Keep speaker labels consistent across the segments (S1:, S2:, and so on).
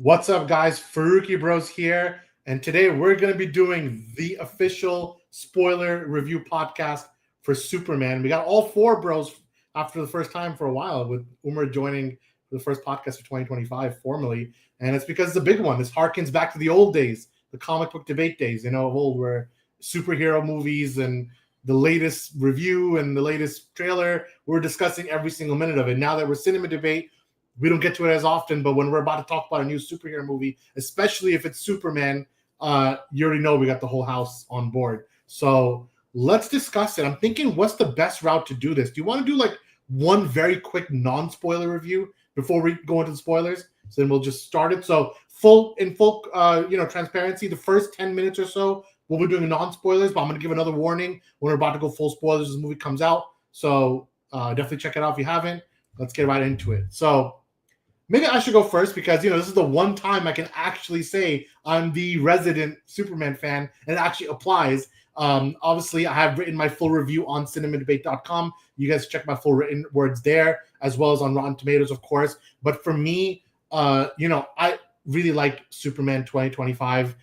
S1: What's up, guys? Farooqi Bros here, and today we're going to be doing the official spoiler review podcast for Superman. We got all four bros after the first time for a while, with Umar joining for the first podcast of 2025 formally, and it's because it's a big one. This harkens back to the old days, the comic book debate days, of old, where superhero movies and the latest review and the latest trailer, we're discussing every single minute of it. Now that we're cinema debate, we don't get to it as often, but when we're about to talk about a new superhero movie, especially if it's Superman, you already know we got the whole house on board. So let's discuss it. I'm thinking, what's the best route to do this? Do you want to do like one very quick non-spoiler review before we go into the spoilers? So then we'll just start it. So full transparency, the first 10 minutes or so, we'll be doing non-spoilers, but I'm going to give another warning when we're about to go full spoilers as the movie comes out. So definitely check it out if you haven't. Let's get right into it. So maybe I should go first because, this is the one time I can actually say I'm the resident Superman fan, and it actually applies. Obviously, I have written my full review on cinemadebate.com. You guys check my full written words there, as well as on Rotten Tomatoes, of course. But for me, I really like Superman 2025.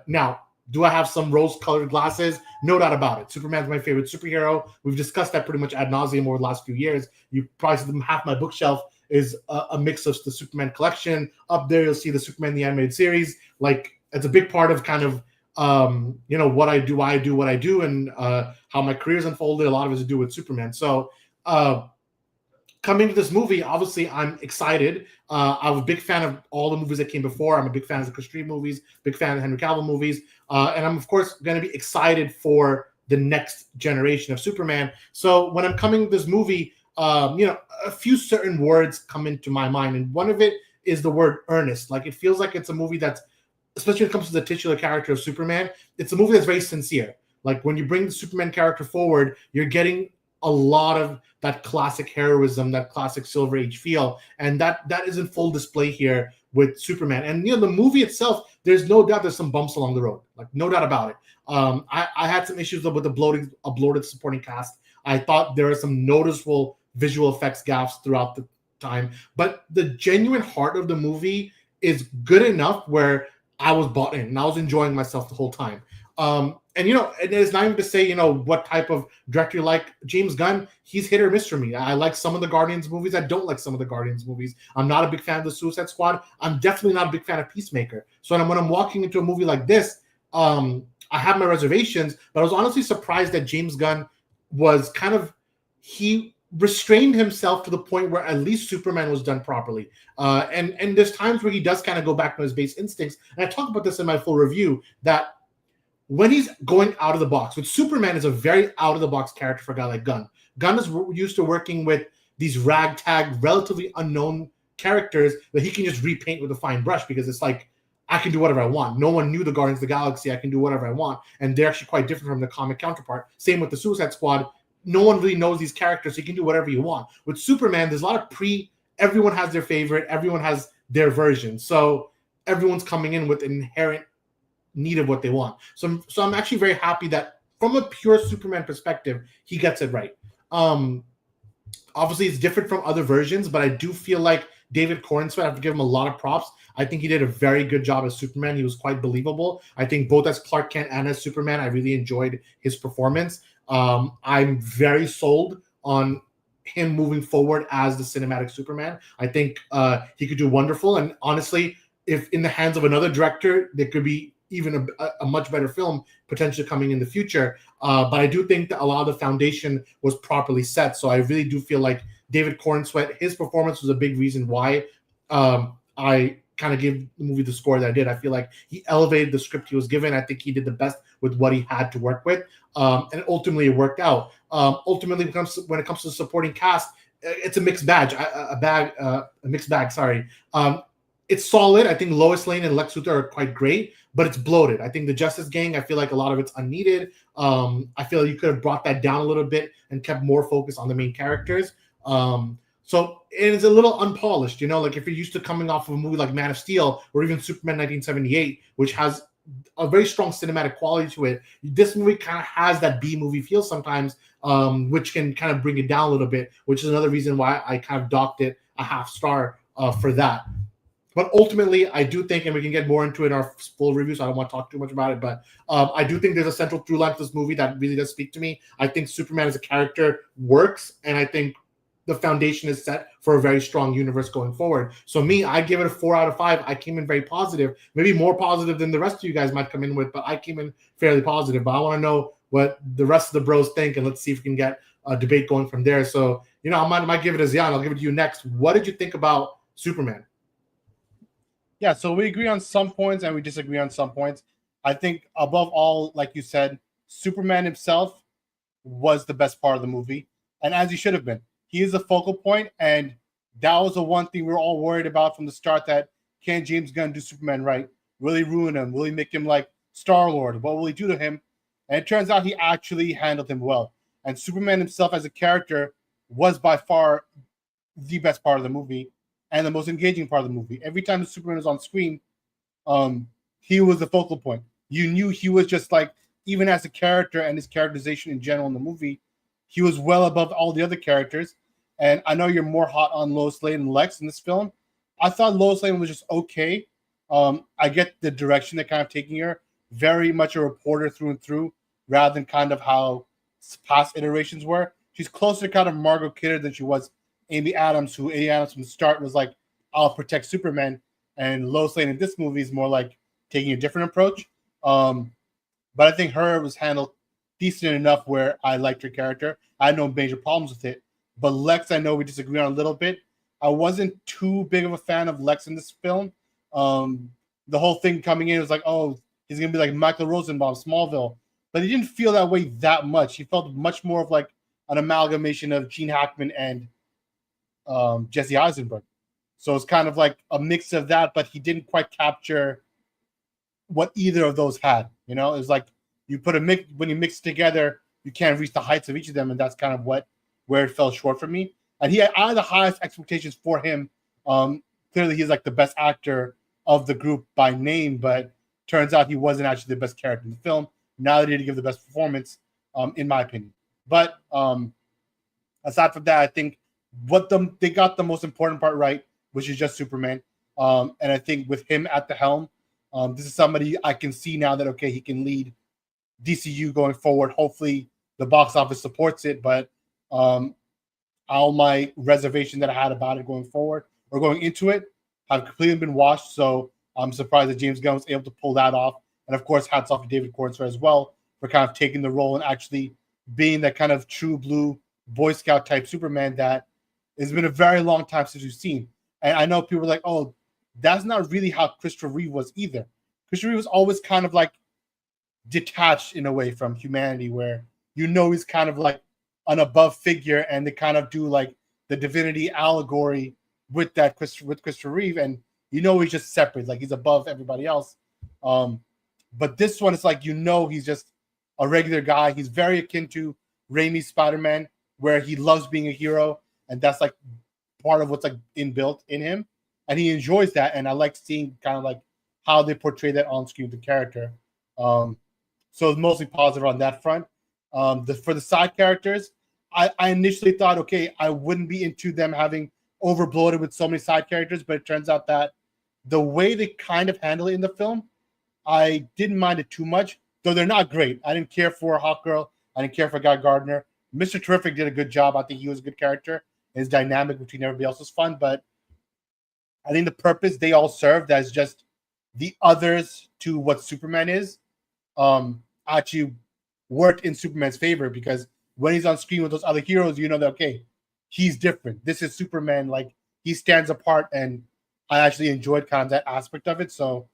S1: Now, do I have some rose-colored glasses? No doubt about it. Superman's my favorite superhero. We've discussed that pretty much ad nauseum over the last few years. You probably see them, half my bookshelf is a mix of the Superman collection. Up there, you'll see the Superman the Animated Series. Like, it's a big part of kind of, what I do, why I do what I do, and how my career's unfolded. A lot of it has to do with Superman. So coming to this movie, obviously, I'm excited. I was a big fan of all the movies that came before. I'm a big fan of the Chris Reeve movies, big fan of the Henry Cavill movies. And I'm, of course, going to be excited for the next generation of Superman. So when I'm coming to this movie, a few certain words come into my mind. And one of it is the word earnest. Like, it feels like it's a movie that's, especially when it comes to the titular character of Superman, it's a movie that's very sincere. Like, when you bring the Superman character forward, you're getting a lot of that classic heroism, that classic Silver Age feel. And that is in full display here with Superman. And, the movie itself, there's no doubt there's some bumps along the road. Like, no doubt about it. I had some issues with a bloated supporting cast. I thought there are some noticeable visual effects gaps throughout the time. But the genuine heart of the movie is good enough where I was bought in and I was enjoying myself the whole time. And it's not even to say, what type of director you like. James Gunn, he's hit or miss for me. I like some of the Guardians movies. I don't like some of the Guardians movies. I'm not a big fan of the Suicide Squad. I'm definitely not a big fan of Peacemaker. So when I'm walking into a movie like this, I have my reservations, but I was honestly surprised that James Gunn was he restrained himself to the point where at least Superman was done properly. And there's times where he does kind of go back to his base instincts. And I talk about this in my full review, that when he's going out of the box, with Superman is a very out of the box character for a guy like Gunn. Gunn is used to working with these ragtag, relatively unknown characters that he can just repaint with a fine brush, because it's like, I can do whatever I want. No one knew the Guardians of the Galaxy. I can do whatever I want. And they're actually quite different from the comic counterpart. Same with the Suicide Squad. No one really knows these characters, so you can do whatever you want. With Superman, there's a lot of everyone has their favorite, everyone has their version. So everyone's coming in with an inherent need of what they want. So I'm actually very happy that from a pure Superman perspective, he gets it right. Obviously, it's different from other versions, but I do feel like David Corenswet, I have to give him a lot of props. I think he did a very good job as Superman. He was quite believable. I think both as Clark Kent and as Superman, I really enjoyed his performance. I'm very sold on him moving forward as the cinematic Superman. I think he could do wonderful. And honestly, if in the hands of another director, there could be even a much better film potentially coming in the future. But I do think that a lot of the foundation was properly set. So I really do feel like David Corenswet, his performance was a big reason why I kind of gave the movie the score that I did. I feel like he elevated the script he was given. I think he did the best with what he had to work with. And ultimately it worked out. Ultimately, when it comes to the supporting cast, it's a mixed bag. A mixed bag. Sorry. It's solid. I think Lois Lane and Lex Luthor are quite great, but it's bloated. I think the Justice Gang, I feel like a lot of it's unneeded. I feel you could have brought that down a little bit and kept more focus on the main characters. So it is a little unpolished, like if you're used to coming off of a movie like Man of Steel or even Superman 1978, which has a very strong cinematic quality to it. This movie kind of has that B movie feel sometimes, which can kind of bring it down a little bit, which is another reason why I kind of docked it a half star for that. But ultimately, I do think, and we can get more into it in our full review, so I don't want to talk too much about it, but I do think there's a central through line to this movie that really does speak to me. I think Superman as a character works, and I think the foundation is set for a very strong universe going forward. So me, I give it a 4 out of 5. I came in very positive, maybe more positive than the rest of you guys might come in with, but I came in fairly positive. But I want to know what the rest of the bros think, and let's see if we can get a debate going from there. So, I might give it to Zion. I'll give it to you next. What did you think about Superman?
S2: Yeah, so we agree on some points and we disagree on some points. I think above all, like you said, Superman himself was the best part of the movie, and as he should have been. He is the focal point, and that was the one thing we were all worried about from the start, that can James Gunn do Superman right? Will he ruin him? Will he make him like Star-Lord? What will he do to him? And it turns out he actually handled him well. And Superman himself as a character was by far the best part of the movie and the most engaging part of the movie. Every time the Superman was on screen, he was the focal point. You knew he was just like, even as a character and his characterization in general in the movie, he was well above all the other characters. And I know you're more hot on Lois Lane and Lex in this film. I thought Lois Lane was just okay. I get the direction they're kind of taking her. Very much a reporter through and through, rather than kind of how past iterations were. She's closer to kind of Margot Kidder than she was Amy Adams, who Amy Adams from the start was like, I'll protect Superman. And Lois Lane in this movie is more like taking a different approach. But I think her was handled decent enough where I liked her character. I had no major problems with it. But Lex, I know we disagree on a little bit. I wasn't too big of a fan of Lex in this film. The whole thing coming in was like, oh, he's going to be like Michael Rosenbaum, Smallville. But he didn't feel that way that much. He felt much more of like an amalgamation of Gene Hackman and Jesse Eisenberg. So it's kind of like a mix of that, but he didn't quite capture what either of those had. It was like you put a mix, when you mix it together, you can't reach the heights of each of them, and that's kind of where it fell short for me. And I had the highest expectations for him. Clearly, he's like the best actor of the group by name, but turns out he wasn't actually the best character in the film. Now they need to give the best performance, in my opinion. But aside from that, I think they got the most important part right, which is just Superman. And I think with him at the helm, this is somebody I can see now that, okay, he can lead DCU going forward. Hopefully the box office supports it, but all my reservation that I had about it going forward or going into it have completely been washed. So I'm surprised that James Gunn was able to pull that off. And of course, hats off to David Cornswear as well for kind of taking the role and actually being that kind of true blue Boy Scout type Superman that it's been a very long time since we've seen. And I know people are like, oh, that's not really how Christopher Reeve was either. Christopher Reeve was always kind of like detached in a way from humanity, where he's kind of like an above figure, and they kind of do like the divinity allegory with Christopher Reeve, and he's just separate, like he's above everybody else. But this one is like he's just a regular guy. He's very akin to Raimi's Spider-Man, where he loves being a hero, and that's like part of what's like inbuilt in him, and he enjoys that. And I like seeing kind of like how they portray that on screen with the character. So it's mostly positive on that front. For the side characters, I initially thought, okay, I wouldn't be into them having overbloated with so many side characters, but it turns out that the way they kind of handle it in the film, I didn't mind it too much, though they're not great. I didn't care for Hawkgirl. I didn't care for Guy Gardner. Mr. Terrific did a good job. I think he was a good character. His dynamic between everybody else was fun, but I think the purpose they all served as just the others to what Superman is actually worked in Superman's favor, because when he's on screen with those other heroes, that, okay, he's different. This is Superman. Like, he stands apart, and I actually enjoyed kind of that aspect of it. So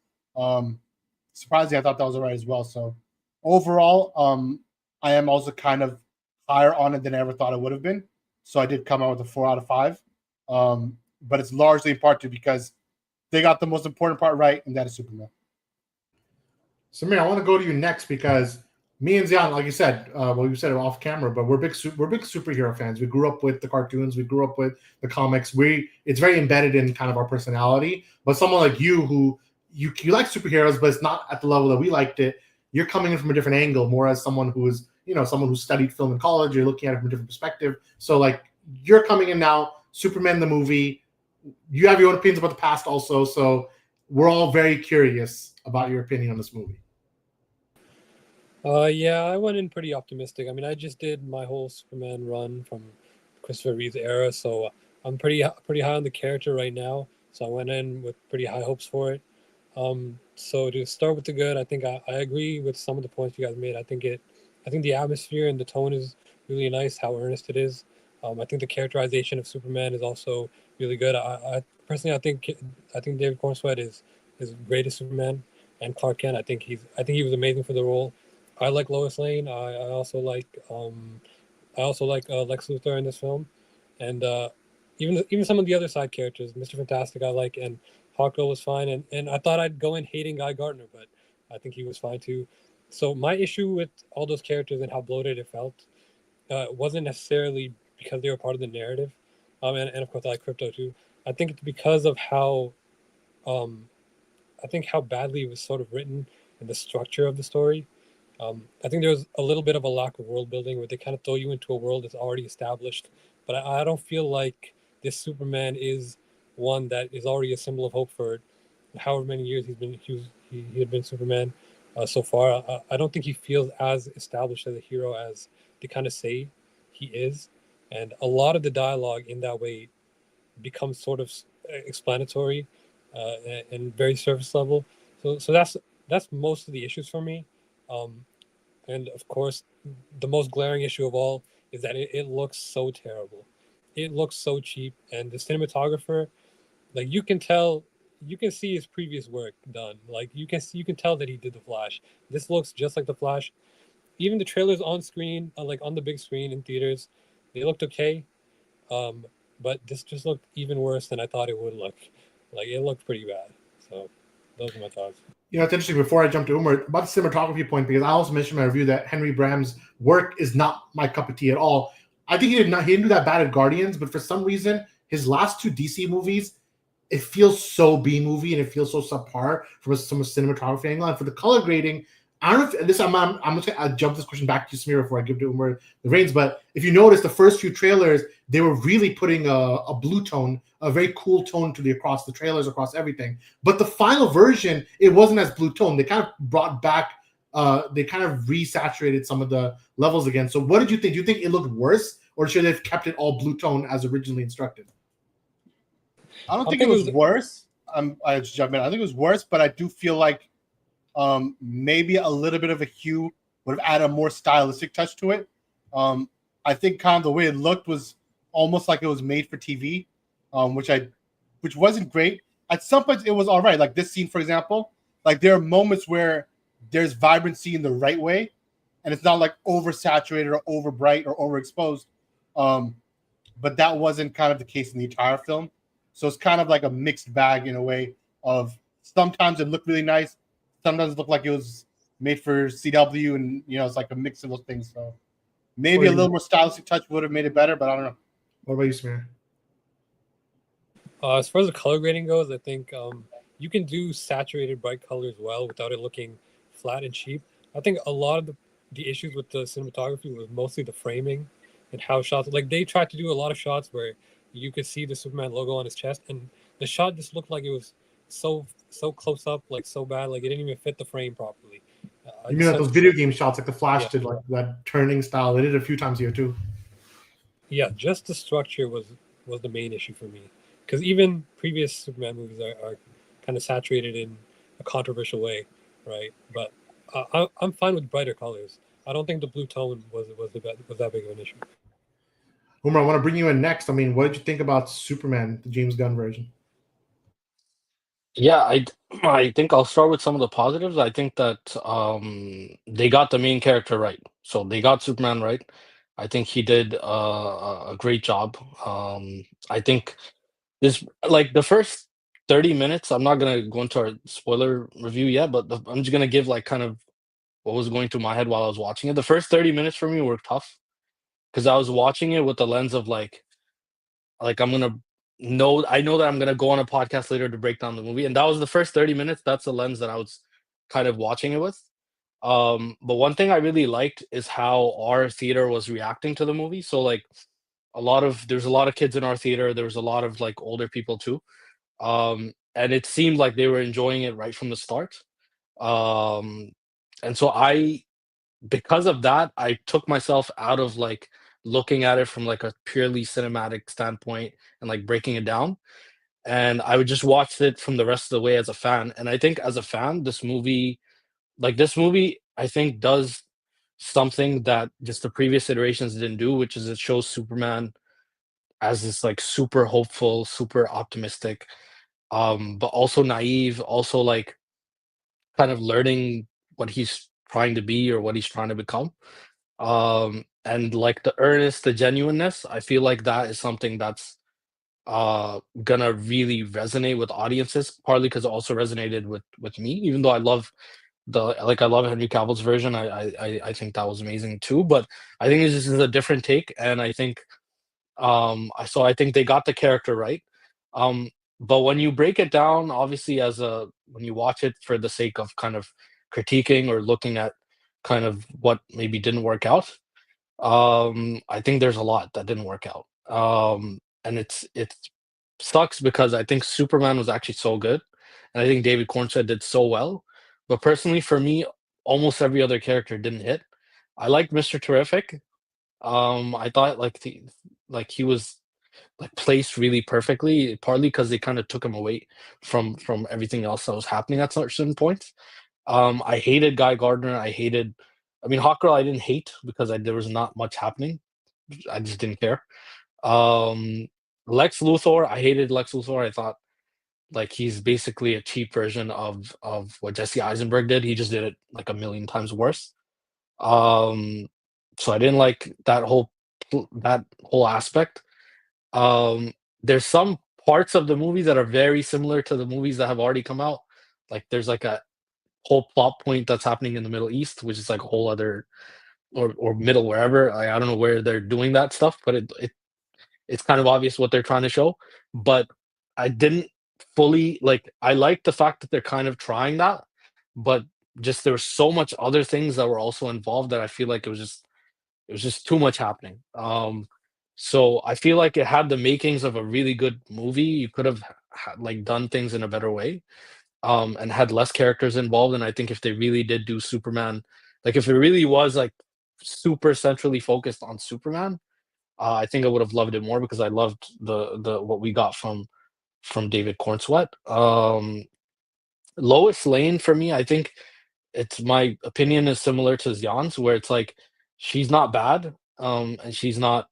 S2: surprisingly, I thought that was all right as well. So overall, I am also kind of higher on it than I ever thought it would have been. So I did come out with a 4 out of 5. But it's largely in part because they got the most important part right, and that is Superman.
S1: Samir, I want to go to you next, because me and Zion, like you said, you said it off camera, but we're big superhero fans. We grew up with the cartoons. We grew up with the comics. It's very embedded in kind of our personality. But someone like you, who you like superheroes, but it's not at the level that we liked it. You're coming in from a different angle, more as someone who is, someone who studied film in college. You're looking at it from a different perspective. So, like, you're coming in now, Superman the movie. you have your own opinions about the past also, so we're all very curious about your opinion on this movie.
S3: Yeah, I went in pretty optimistic. I mean, I just did my whole Superman run from Christopher Reeve's era, so I'm pretty high on the character right now. So I went in with pretty high hopes for it. So to start with the good, I think I agree with some of the points you guys made. I think the atmosphere and the tone is really nice. How earnest it is. I think the characterization of Superman is also really good. I personally, I think David Cornsweet is great as Superman, and Clark Kent. I think he was amazing for the role. I like Lois Lane. I also like Lex Luthor in this film, and even some of the other side characters, Mister Fantastic, I like, and Hawkgirl was fine, and I thought I'd go in hating Guy Gardner, but I think he was fine too. So my issue with all those characters and how bloated it felt wasn't necessarily because they were part of the narrative, and of course I like Crypto too. I think it's because of um, I think how badly it was sort of written and the structure of the story. I think there was a little bit of a lack of world building where they kind of throw you into a world that's already established. But I don't feel like this Superman is one that is already a symbol of hope for however many years he had been Superman so far. I don't think he feels as established as a hero as they kind of say he is. And a lot of the dialogue in that way becomes sort of explanatory and very surface level. So that's most of the issues for me. Um, and of course, the most glaring issue of all is that it looks so terrible. It looks so cheap, and the cinematographer, like you can see his previous work done. Like you can tell that he did the Flash. This looks just like the Flash. Even the trailers on screen, like on the big screen in theaters, they looked okay. Um, but this just looked even worse than I thought it would look. Like it looked pretty bad. So those are my thoughts.
S1: It's interesting. Before I jump to Umar, about the cinematography point, because I also mentioned in my review that Henry Bram's work is not my cup of tea at all. I think he didn't do that bad at Guardians, but for some reason, his last two DC movies, it feels so B movie and it feels so subpar from a cinematography angle. And for the color grading, I don't know if this. I'm just gonna jump this question back to Samir before I give to Umar the reins. But if you notice, the first few trailers, they were really putting a blue tone, a very cool tone to across the trailers, across everything. But the final version, it wasn't as blue tone. They kind of brought back, they kind of resaturated some of the levels again. So what did you think? Do you think it looked worse, or should they have kept it all blue tone as originally instructed?
S2: I don't think it was worse. I just jump in. I think it was worse, but I do feel like maybe a little bit of a hue would have added a more stylistic touch to it. I think kind of the way it looked was almost like it was made for TV, which wasn't great. At some points, it was all right. Like this scene, for example, like there are moments where there's vibrancy in the right way, and it's not like oversaturated or over bright or overexposed. But that wasn't kind of the case in the entire film. So it's kind of like a mixed bag in a way of sometimes it looked really nice, sometimes it looked like it was made for CW, and it's like a mix of those things. So maybe a little more stylistic touch would have made it better, but I don't know.
S1: What about you, Samir?
S3: As far as the color grading goes, I think you can do saturated bright colors well without it looking flat and cheap. I think a lot of the issues with the cinematography was mostly the framing and how shots, like they tried to do a lot of shots where you could see the Superman logo on his chest, and the shot just looked like it was so close up, like so bad, like it didn't even fit the frame properly.
S1: You mean like those video game shots, like the Flash did, like that turning style? They did it a few times here too.
S3: Yeah, just the structure was the main issue for me, because even previous Superman movies are kind of saturated in a controversial way, right? But I'm fine with brighter colors. I don't think the blue tone was that big of an issue.
S1: Umar, I want to bring you in next. I mean, what did you think about Superman, the James Gunn version?
S4: Yeah, I think I'll start with some of the positives. I think that they got the main character right. So they got Superman right. I think he did a great job. I think this, like the first 30 minutes, I'm not gonna go into our spoiler review yet, but I'm just gonna give like kind of what was going through my head while I was watching it. The first 30 minutes for me were tough because I was watching it with the lens of like I know that I'm gonna go on a podcast later to break down the movie, and that was the first 30 minutes. That's the lens that I was kind of watching it with. But one thing I really liked is how our theater was reacting to the movie. So like there's a lot of kids in our theater. There was a lot of like older people too. And it seemed like they were enjoying it right from the start. And so because of that, I took myself out of like looking at it from like a purely cinematic standpoint and like breaking it down. And I would just watch it from the rest of the way as a fan. And I think as a fan, this movie, I think does something that just the previous iterations didn't do, which is it shows Superman as this like super hopeful, super optimistic, but also naive, also like kind of learning what he's trying to be or what he's trying to become. And like the earnest, the genuineness, I feel like that is something that's gonna really resonate with audiences, partly because it also resonated with me, even though I love Henry Cavill's version. I think that was amazing too. But I think this is a different take, and I think I think they got the character right. But when you break it down, obviously when you watch it for the sake of kind of critiquing or looking at kind of what maybe didn't work out, I think there's a lot that didn't work out. And it sucks because I think Superman was actually so good, and I think David Cornsweet did so well. But personally, for me, almost every other character didn't hit. I liked Mr. Terrific. I thought he was like placed really perfectly, partly because they kind of took him away from everything else that was happening at certain points. I hated Guy Gardner. I mean, Hawkgirl I didn't hate because there was not much happening. I just didn't care. Lex Luthor, I hated Lex Luthor. I thought like he's basically a cheap version of what Jesse Eisenberg did. He just did it like a million times worse. So I didn't like that whole aspect. There's some parts of the movie that are very similar to the movies that have already come out. Like there's like a whole plot point that's happening in the Middle East, which is like a whole other or middle wherever. I don't know where they're doing that stuff, but it's kind of obvious what they're trying to show. But I didn't fully like. I like the fact that they're kind of trying that, but just there was so much other things that were also involved that I feel like it was just too much happening. So I feel like it had the makings of a really good movie. You could have like done things in a better way, and had less characters involved. And I think if they really did do Superman, like if it really was like super centrally focused on Superman, I think I would have loved it more because I loved the what we got from David Cornsweet. Lois Lane for me, I think it's my opinion is similar to Zion's, where it's like she's not bad, and she's not.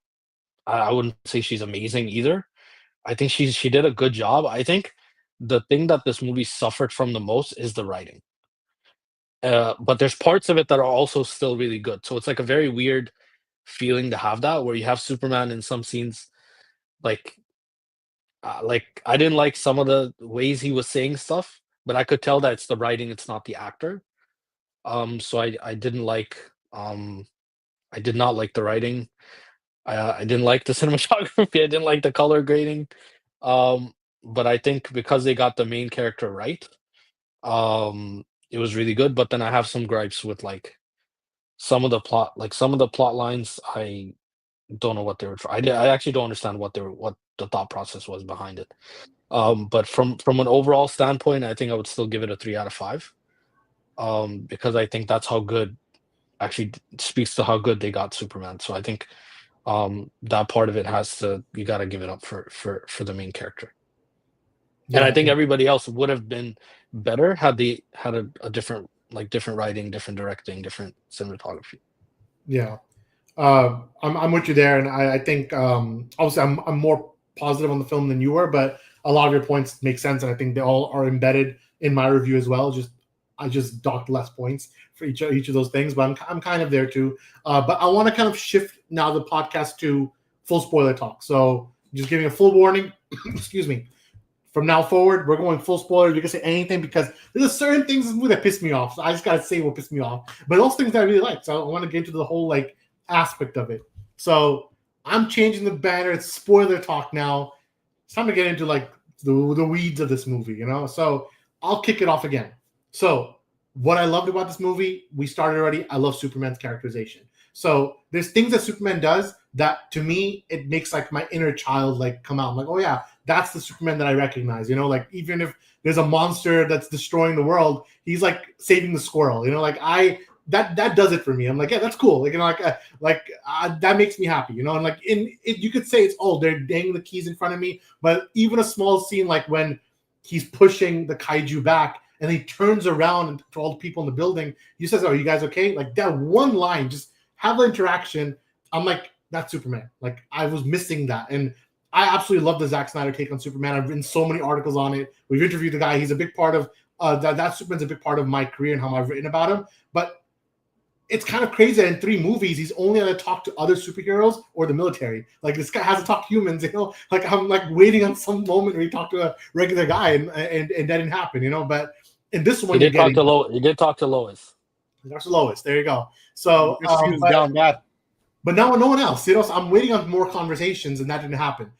S4: I wouldn't say she's amazing either. I think she did a good job. I think the thing that this movie suffered from the most is the writing. But there's parts of it that are also still really good. So it's like a very weird feeling to have that, where you have Superman in some scenes, like I didn't like some of the ways he was saying stuff, but I could tell that it's the writing, it's not the actor. So I didn't like I did not like the writing. I didn't like the cinematography. I didn't like the color grading. But I think because they got the main character right, it was really good. But then I have some gripes with like some of the plot lines. I don't know what they were trying. I actually don't understand what the thought process was behind it. But from an overall standpoint, I think I would still give it a 3 out of 5. Because I think that's how good actually speaks to how good they got Superman. So I think that part of it you got to give it up for the main character.
S1: Yeah,
S4: and I think everybody else would have been better had they had a different writing, different directing, different cinematography.
S1: Yeah, I'm with you there, and I think obviously I'm more positive on the film than you were, but a lot of your points make sense, and I think they all are embedded in my review as well. I just docked less points for each of those things, but I'm kind of there too. But I want to kind of shift now the podcast to full spoiler talk. So just giving a full warning. Excuse me. From now forward, we're going full spoiler. You can say anything because there's certain things in this movie that piss me off. So I just gotta say what pissed me off. But those things that I really like. So I want to get into the whole like aspect of it. So I'm changing the banner. It's spoiler talk now. It's time to get into like the weeds of this movie, you know? So I'll kick it off again. So what I loved about this movie, we started already. I love Superman's characterization. So there's things that Superman does that to me it makes like my inner child like come out. I'm like, oh yeah, that's the Superman that I recognize. You know, like even if there's a monster that's destroying the world, he's like saving the squirrel. You know, like that does it for me. I'm like, yeah, that's cool. Like, you know, that makes me happy. You know, and like you could say it's they're dangling the keys in front of me, but even a small scene like when he's pushing the kaiju back and he turns around to all the people in the building, he says, "Are you guys okay?" Like that one line, just have the interaction. I'm like, that's Superman. Like I was missing that, and I absolutely love the Zack Snyder take on Superman. I've written so many articles on it. We've interviewed the guy. He's a big part of that Superman's a big part of my career and how I've written about him. But it's kind of crazy that in 3 movies he's only going to talk to other superheroes or the military. Like this guy hasn't talked to humans, you know. Like I'm like waiting on some moment where he talked to a regular guy, and that didn't happen, you know. But in this one,
S4: he did talk to Lois. He did talk to Lois.
S1: That's Lois. There you go. So
S2: down that.
S1: But no one else. You know, so I'm waiting on more conversations, and that didn't happen.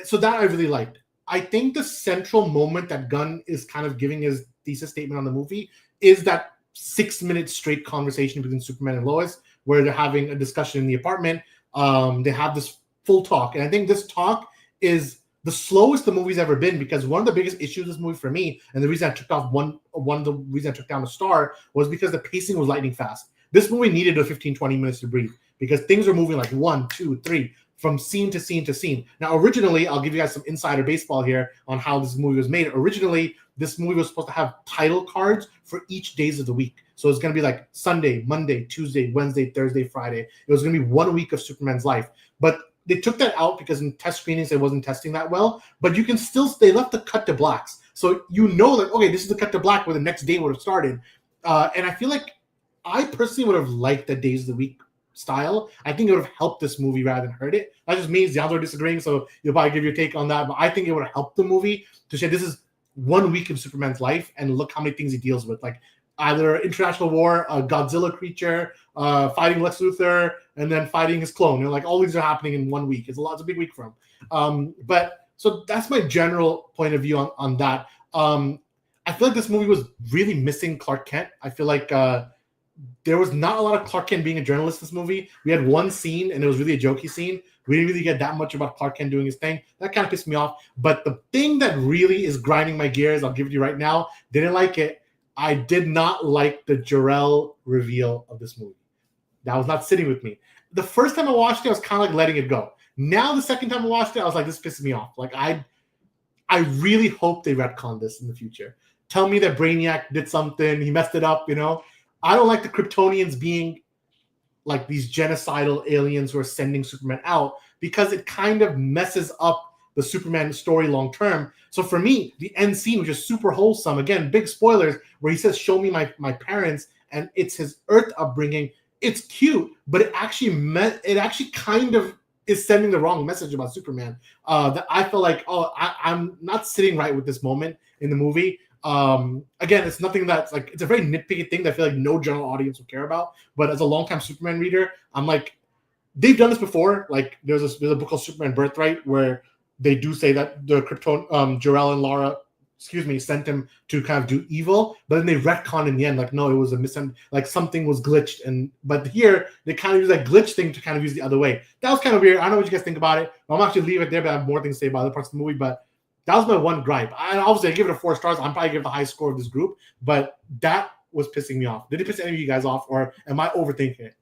S1: So that I really liked. I think the central moment that Gunn is kind of giving his thesis statement on the movie is that 6-minute straight conversation between Superman and Lois, where they're having a discussion in the apartment. They have this full talk, and I think this talk is the slowest the movie's ever been, because one of the biggest issues of this movie for me, and the reason I took off one of the reasons I took down a star, was because the pacing was lightning fast. This movie needed a 15-20 minutes to breathe because things were moving like 1, 2, 3 from scene to scene to scene. Now, originally, I'll give you guys some insider baseball here on how this movie was made. Originally, this movie was supposed to have title cards for each days of the week. So it's going to be like Sunday, Monday, Tuesday, Wednesday, Thursday, Friday. It was going to be 1 week of Superman's life. But they took that out because in test screenings, it wasn't testing that well. But you can still, they left the cut to blacks. So you know that, okay, this is the cut to black where the next day would have started. And I feel like I personally would have liked the days of the week style. I think it would have helped this movie rather than hurt it. That just means the others are disagreeing, so you'll probably give your take on that. But I think it would have helped the movie to say this is 1 week of Superman's life, and look how many things he deals with, like either international war, a Godzilla creature, fighting Lex Luthor, and then fighting his clone. You know, like all these are happening in 1 week. It's a big week for him. But so that's my general point of view on that. I feel like this movie was really missing Clark Kent. I feel like there was not a lot of Clark Kent being a journalist in this movie. We had one scene, and it was really a jokey scene. We didn't really get that much about Clark Kent doing his thing. That kind of pissed me off. But the thing that really is grinding my gears, I'll give it to you right now, didn't like it. I did not like the Jor-El reveal of this movie. That was not sitting with me. The first time I watched it, I was kind of like letting it go. Now, the second time I watched it, I was like, this pisses me off. Like, I really hope they retcon this in the future. Tell me that Brainiac did something, he messed it up, you know? I don't like the Kryptonians being like these genocidal aliens who are sending Superman out, because it kind of messes up the Superman story long term. So for me, the end scene, which is super wholesome, again, big spoilers, where he says, show me my parents, and it's his Earth upbringing. It's cute, but it actually kind of is sending the wrong message about Superman. That I feel like, I'm not sitting right with this moment in the movie. Again, it's nothing that's like, it's a very nitpicky thing that I feel like no general audience will care about. But as a longtime Superman reader, I'm like, they've done this before. Like there's a book called Superman Birthright where they do say that the Krypton, Jor-El and Lara, sent him to kind of do evil, but then they retcon in the end, like, no, it was like something was glitched. But here they kind of use that glitch thing to kind of use the other way. That was kind of weird. I don't know what you guys think about it. I'm actually leave it there, but I have more things to say about other parts of the movie. But that was my one gripe. Obviously, I give it a 4 stars. I'm probably give it the highest score of this group, but that was pissing me off. Did it piss any of you guys off, or am I overthinking it?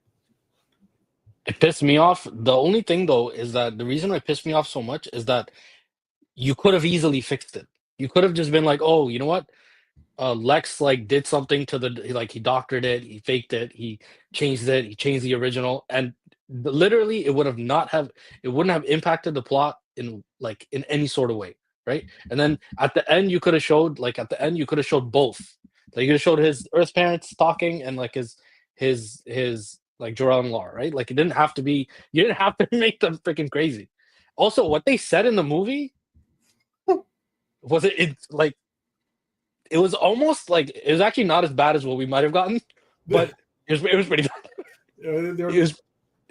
S4: It pissed me off. The only thing, though, is that the reason it pissed me off so much is that you could have easily fixed it. You could have just been like, oh, you know what? Lex like did something to he doctored it, he faked it, he changed the original, and literally it wouldn't have impacted the plot in any sort of way, right? And then at the end you could have showed both. Like you could have showed his Earth parents talking and like his like Jor-El and Lara, right? Like you didn't have to make them freaking crazy. Also, what they said in the movie was it was almost like, it was actually not as bad as what we might have gotten, but it was pretty bad.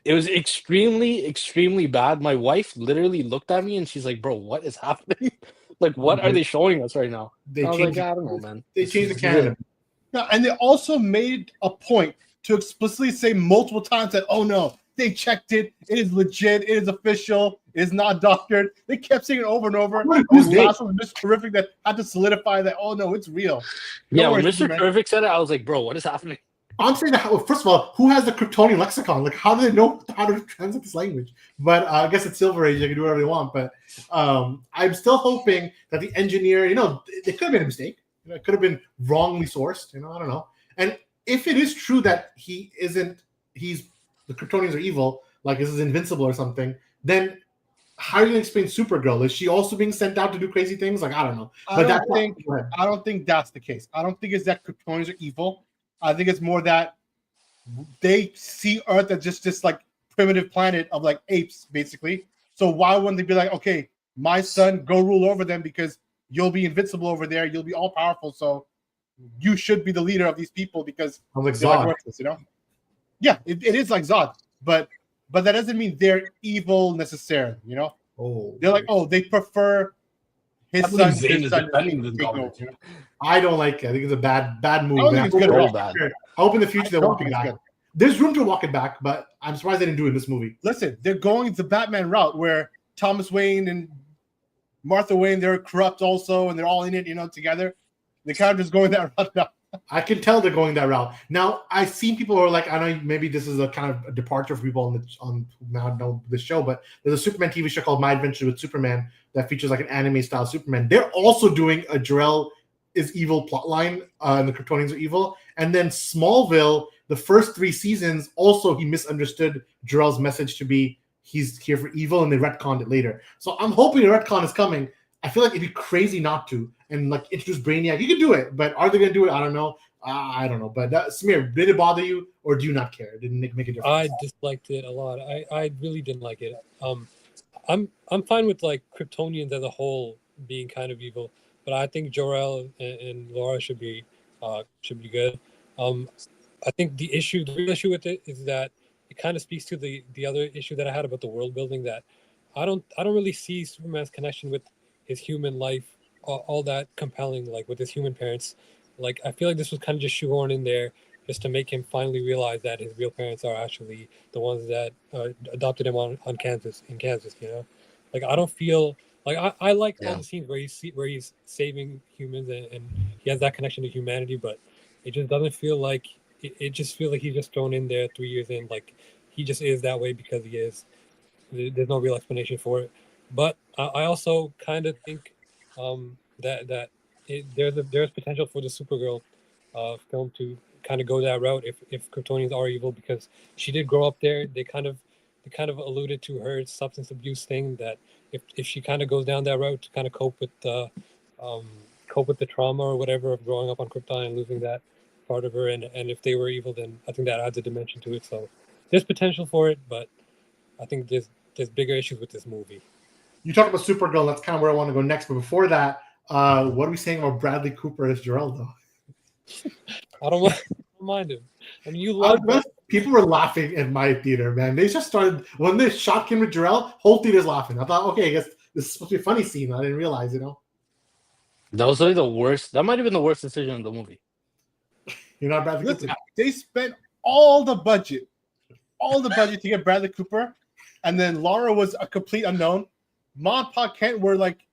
S4: It was extremely, extremely bad. My wife literally looked at me and she's like, bro, what is happening? Like, what are they showing us right now? I don't know, man.
S1: They changed the canon.
S2: Yeah, and they also made a point to explicitly say multiple times that, oh no, They checked it. It is legit. It is official. It is not doctored. They kept saying it over and over.
S1: Who's
S2: The last one was just terrific that had to solidify that, oh, no, it's real.
S4: Yeah, when Mr. Terrific said it, I was like, bro, what is happening?
S1: I'm saying that, first of all, who has the Kryptonian lexicon? Like, how do they know how to translate this language? But I guess it's Silver Age. They can do whatever they want. But I'm still hoping that the engineer, it could have been a mistake. It could have been wrongly sourced. I don't know. And if it is true that the Kryptonians are evil, like this is invincible or something, then how are you going to explain Supergirl? Is she also being sent out to do crazy things? Like, I don't know.
S2: I don't think that's the case. I don't think it's that Kryptonians are evil. I think it's more that they see Earth as just like primitive planet of like apes, basically. So why wouldn't they be like, okay, my son, go rule over them because you'll be invincible over there. You'll be all powerful. So you should be the leader of these people because
S1: I'm like
S2: they're
S1: Zod.
S2: like worthless, Yeah, it is like Zod, but that doesn't mean they're evil necessarily.
S1: Oh,
S2: They're like, they prefer his
S4: I believe
S2: son.
S4: Zane
S2: His
S4: is
S2: son
S4: defending this
S2: take over,
S4: government.
S1: I don't like it. I think it's a bad move.
S2: I don't think it's good at all.
S4: Bad.
S1: I hope in the future they walk it
S2: it's
S1: back.
S2: good.
S1: There's room to walk it back, but I'm surprised they didn't do it in this movie.
S2: Listen, they're going the Batman route where Thomas Wayne and Martha Wayne, they're corrupt also, and they're all in it, together. They're kind of just going that route now.
S1: I can tell they're going that route. Now, I've seen people who are like, I know maybe this is a kind of a departure for people on now know the show, but there's a Superman TV show called My Adventure with Superman that features like an anime style Superman. They're also doing a Jor-El is evil plotline, and the Kryptonians are evil. And then Smallville, the first 3 seasons, also he misunderstood Jor-El's message to be he's here for evil, and they retconned it later. So I'm hoping a retcon is coming. I feel like it'd be crazy not to, and like introduce Brainiac. You can do it, but are they going to do it? I don't know. I don't know. But Samir, did it bother you, or do you not care? Did it make a difference?
S3: I disliked it a lot. I really didn't like it. I'm fine with like Kryptonians as a whole being kind of evil, but I think Jor-El and Laura should be good. I think the real issue with it is that it kind of speaks to the other issue that I had about the world building, that I don't really see Superman's connection with his human life all that compelling, like with his human parents. Like, I feel like this was kind of just shoehorned in there just to make him finally realize that his real parents are actually the ones that adopted him in Kansas. Like, I don't feel like I like all the scenes where he's saving humans and he has that connection to humanity, but it just doesn't feel like it just feels like he's just thrown in there 3 years in, like he just is that way because he is. There's no real explanation for it. But I also kind of think that there's potential for the Supergirl film to kind of go that route if Kryptonians are evil, because she did grow up there. They kind of alluded to her substance abuse thing, that if she kind of goes down that route to kind of cope with the trauma or whatever of growing up on Krypton and losing that part of her, and if they were evil, then I think that adds a dimension to it. So there's potential for it, but I think there's bigger issues with this movie.
S1: You talked about Supergirl. That's kind of where I want to go next. But before that, what are we saying about Bradley Cooper as Jor-El, though?
S3: I don't mind him. I mean, you love
S1: people were laughing at my theater, man. They just started when they shot him with Jor-El. Whole theater's laughing. I thought, okay, I guess this is supposed to be a funny scene. I didn't realize,
S4: That was really the worst. That might have been the worst decision in the movie.
S1: You're not Bradley
S2: Listen,
S1: Cooper.
S2: they spent all the budget to get Bradley Cooper, and then Laura was a complete unknown. Ma and Pa Kent were like,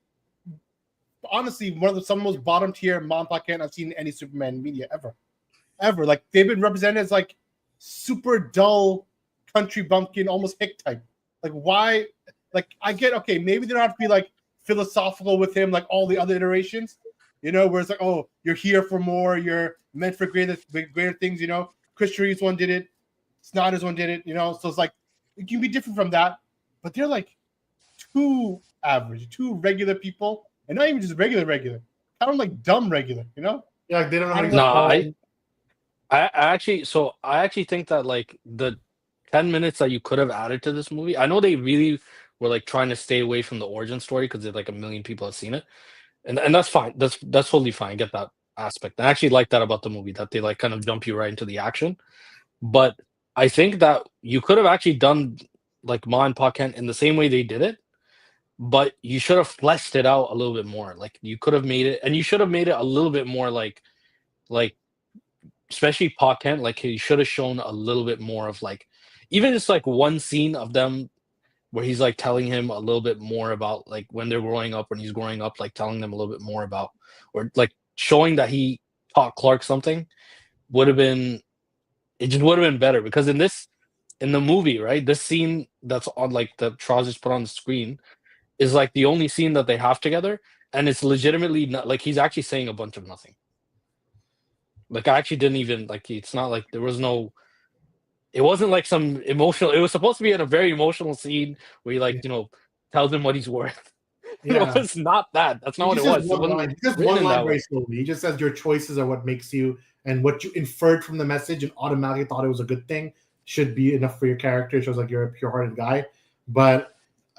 S2: honestly, some of the most bottom tier Ma and Pa Kent I've seen in any Superman media ever. Like, they've been represented as like super dull country bumpkin, almost hick type. Like, why? Like, I get, okay, maybe they don't have to be like philosophical with him like all the other iterations, where it's like, oh, you're here for more, you're meant for greater things, Chris Reeves one did it, Snyder's one did it, so it's like it can be different from that, but they're like too average, too regular people, and not even just regular, kind of like dumb regular,
S1: Yeah, like they don't know how to
S4: No, I actually think that like the 10 minutes that you could have added to this movie, I know they really were like trying to stay away from the origin story because like 1 million people have seen it, and that's fine. That's totally fine. I get that aspect. I actually like that about the movie, that they like kind of jump you right into the action. But I think that you could have actually done like Ma and Pa Kent in the same way they did it, but you should have fleshed it out a little bit more. Like, you could have made it, and you should have made it a little bit more like especially Pa Kent, like he should have shown a little bit more of like, even just like one scene of them where he's like telling him a little bit more about like when they're growing up, when he's growing up, like telling them a little bit more about, or like showing that he taught Clark something would have been, it just would have been better, because in the movie, right, this scene that's on like the Charles just put on the screen is like the only scene that they have together, and it's legitimately not like he's actually saying a bunch of nothing. Like I actually didn't even like, it's not like there was no, it wasn't like some emotional, it was supposed to be in a very emotional scene where he like, tells him what he's worth.
S1: Yeah.
S4: It was not that. That's not what it was. It wasn't
S1: He says
S4: written
S1: one
S4: in
S1: line
S4: that
S1: very
S4: way.
S1: slowly. He just says your choices are what makes you, and what you inferred from the message and automatically thought it was a good thing should be enough for your character. It shows like you're a pure-hearted guy. But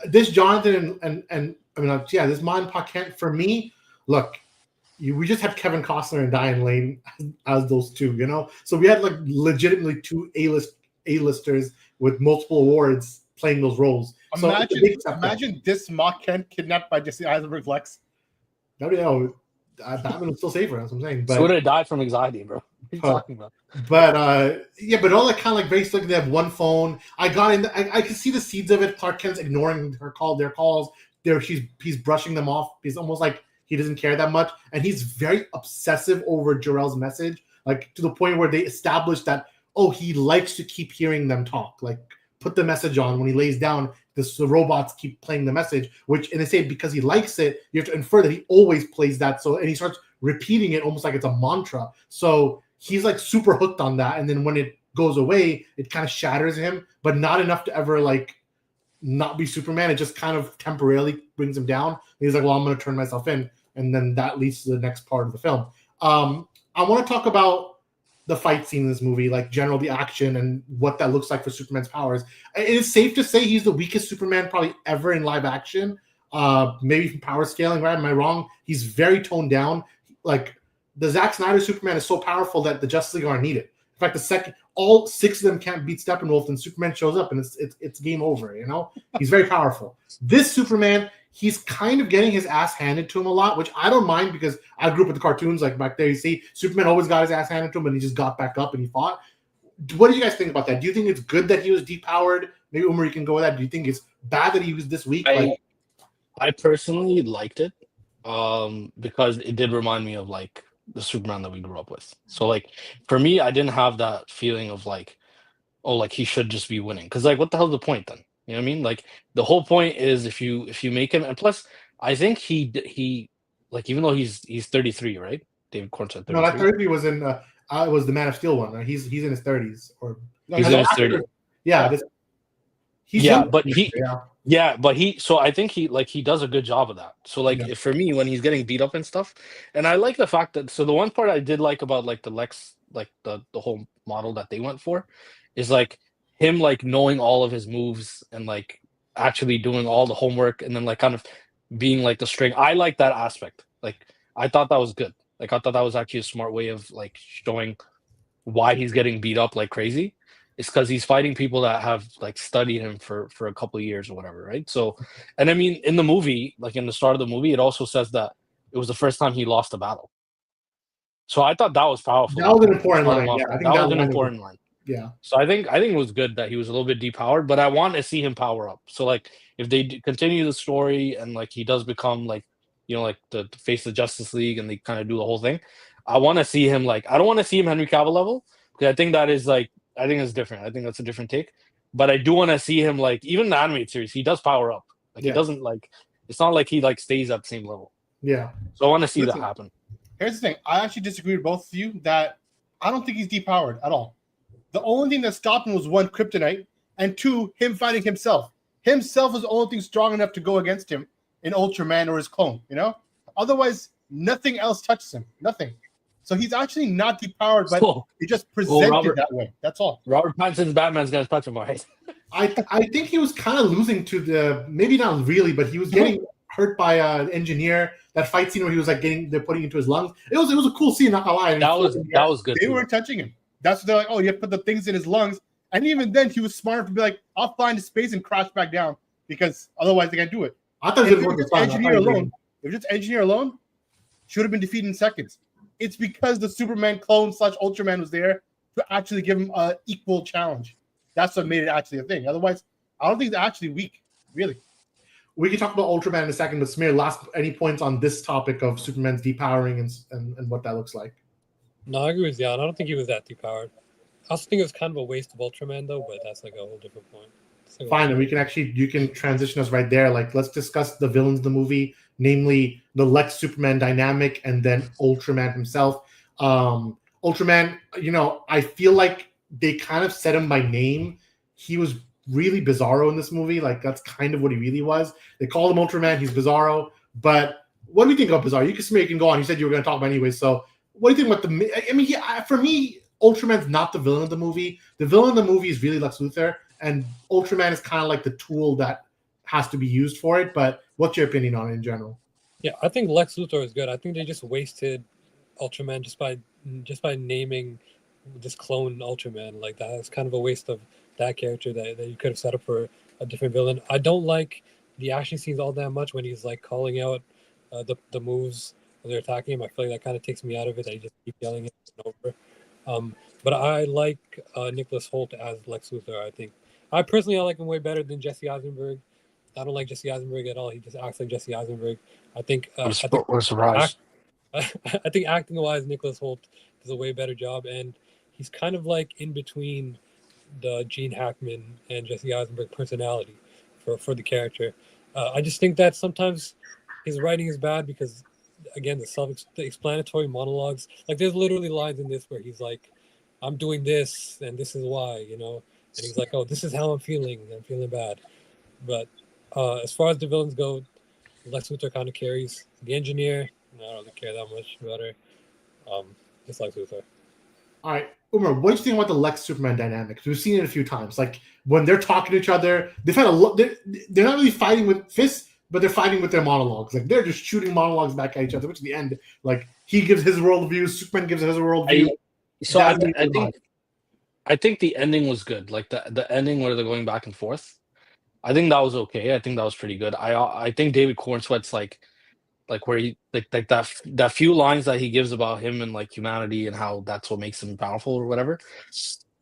S1: this Jonathan and I mean, this Man Pa Kent, for me, look, we just had Kevin Costner and Diane Lane as those two, So we had like legitimately two A-listers with multiple awards playing those roles.
S2: Imagine this Ma Kent kidnapped by Jesse Eisenberg's Lex.
S1: No, Batman was still safer. That's what I'm saying. But
S4: So would have died from anxiety, bro. What are you talking about?
S1: But but all that kind of like very slick. They have one phone. I can see the seeds of it. Clark Kent's ignoring their calls. He's brushing them off. He's almost like he doesn't care that much, and he's very obsessive over Jor-El's message, like to the point where they establish that he likes to keep hearing them talk. Like put the message on when he lays down. The robots keep playing the message, and they say because he likes it, you have to infer that he always plays that. So, and he starts repeating it almost like it's a mantra. So he's like super hooked on that. And then when it goes away, it kind of shatters him, but not enough to ever like not be Superman. It just kind of temporarily brings him down. And he's like, well, I'm going to turn myself in. And then that leads to the next part of the film. I want to talk about the fight scene in this movie, like the action and what that looks like for Superman's powers. It is safe to say he's the weakest Superman probably ever in live action. Maybe from power scaling, right? Am I wrong? He's very toned down. Like the Zack Snyder Superman is so powerful that the Justice League aren't needed. In fact, all 6 of them can't beat Steppenwolf, and Superman shows up, and it's game over. He's very powerful. This Superman, he's kind of getting his ass handed to him a lot, which I don't mind because I grew up with the cartoons. Like back there, you see Superman always got his ass handed to him, and he just got back up and he fought. What do you guys think about that? Do you think it's good that he was depowered? Maybe Umar, you can go with that. Do you think it's bad that he was this weak?
S4: I personally liked it because it did remind me of like the Superman that we grew up with. So like for me, I didn't have that feeling of like, oh, like he should just be winning, because like what the hell's the point then? You know what I mean? Like the whole point is if you make him, and plus I think he like, even though he's 33, right? David Corn said 33.
S1: No, that 33 was in was the Man of Steel one. Right? He's in his 30s or
S4: he's in his 30s.
S1: Yeah,
S4: so I think he does a good job of that. So like for me, when he's getting beat up and stuff, and I like the fact that, so the one part I did like about like the Lex, like the whole model that they went for is like him like knowing all of his moves and like actually doing all the homework and then like kind of being like the string. I like that aspect. Like I thought that was good. Like I thought that was actually a smart way of like showing why he's getting beat up like crazy. It's because he's fighting people that have like studied him for a couple of years or whatever, right? So, and I mean, in the movie, like in the start of the movie, it also says that it was the first time he lost a battle. So I thought that was powerful.
S1: That was an important line. Yeah,
S4: I think that was an important line.
S1: Yeah.
S4: So I think it was good that he was a little bit depowered, but I want to see him power up. So like if they continue the story and like he does become like, like the face of the Justice League and they kind of do the whole thing, I want to see him like, I don't want to see him Henry Cavill level, because I think that is like, I think it's different. I think that's a different take. But I do want to see him like, even in the animated series, he does power up. Like he doesn't like, it's not like he like stays at the same level.
S1: Yeah.
S4: So I want to see that happen.
S2: Here's the thing. I actually disagree with both of you that I don't think he's depowered at all. The only thing that stopped him was 1, kryptonite, and 2, him fighting himself. Himself was the only thing strong enough to go against him in Ultraman or his clone, Otherwise, nothing else touches him. Nothing. So he's actually not depowered, but he just presented that way. That's all.
S4: Robert Pattinson's Batman's going to touch him, all right?
S1: I think he was kind of losing to maybe not really, but he was getting hurt by an engineer. That fight scene where he was like they're putting into his lungs. It was a cool scene, not gonna lie.
S4: That was good.
S2: They weren't touching him. That's what they're like, oh, you have to put the things in his lungs. And even then, he was smart to be like, I'll fly into space and crash back down because otherwise they can't do it.
S1: I thought it was
S2: just engineer alone, should have been defeated in seconds. It's because the Superman clone / Ultraman was there to actually give him an equal challenge. that's what made it actually a thing. Otherwise, I don't think it's actually weak, really.
S1: We can talk about Ultraman in a second, but Samir, any points on this topic of Superman's depowering and what that looks like?
S3: No, I agree with Jan. I don't think he was that depowered. I also think it was kind of a waste of Ultraman, though, but that's like a whole different point. Like
S1: Fine, and you can transition us right there. Like, let's discuss the villains of the movie, namely the Lex Superman dynamic, and then Ultraman himself. Ultraman, I feel like they kind of set him by name. He was really bizarro in this movie. Like, that's kind of what he really was. They called him Ultraman. He's bizarro. But what do you think of bizarro? You can go on. You said you were going to talk about it anyway. So what do you think about for me, Ultraman's not the villain of the movie. The villain of the movie is really Lex Luthor, and Ultraman is kind of like the tool that has to be used for it. But what's your opinion on it in general?
S3: Yeah, I think Lex Luthor is good. I think they just wasted Ultraman just by naming this clone Ultraman. Like, that is kind of a waste of that character that you could have set up for a different villain. I don't like the action scenes all that much when he's like calling out the moves when they're attacking him. I feel like that kind of takes me out of it. I just keep yelling it over. But I like Nicholas Hoult as Lex Luthor. I like him way better than Jesse Eisenberg. I don't like Jesse Eisenberg at all. He just acts like Jesse Eisenberg. I think
S4: we're surprised.
S3: I think acting-wise, Nicholas Hoult does a way better job, and he's kind of like in between the Gene Hackman and Jesse Eisenberg personality for the character. I just think that sometimes his writing is bad because, again, the explanatory monologues. Like, there's literally lines in this where he's like, "I'm doing this, and this is why," and he's like, "Oh, this is how I'm feeling. I'm feeling bad." But as far as the villains go, Lex Luthor kind of carries. The Engineer, I don't really care that much about her. Just Lex Luthor.
S1: All right, Umar, what do you think about the Lex Superman dynamic? We've seen it a few times. Like, when they're talking to each other, they've had they're not really fighting with fists, but they're fighting with their monologues. Like, they're just shooting monologues back at each other, which at the end, like, he gives his worldview, Superman gives his worldview.
S4: I think the ending was good. Like, the ending where they're going back and forth, I think that was okay. I think that was pretty good. I think David Cornsweet's like where he like that few lines that he gives about him and like humanity and how that's what makes him powerful or whatever.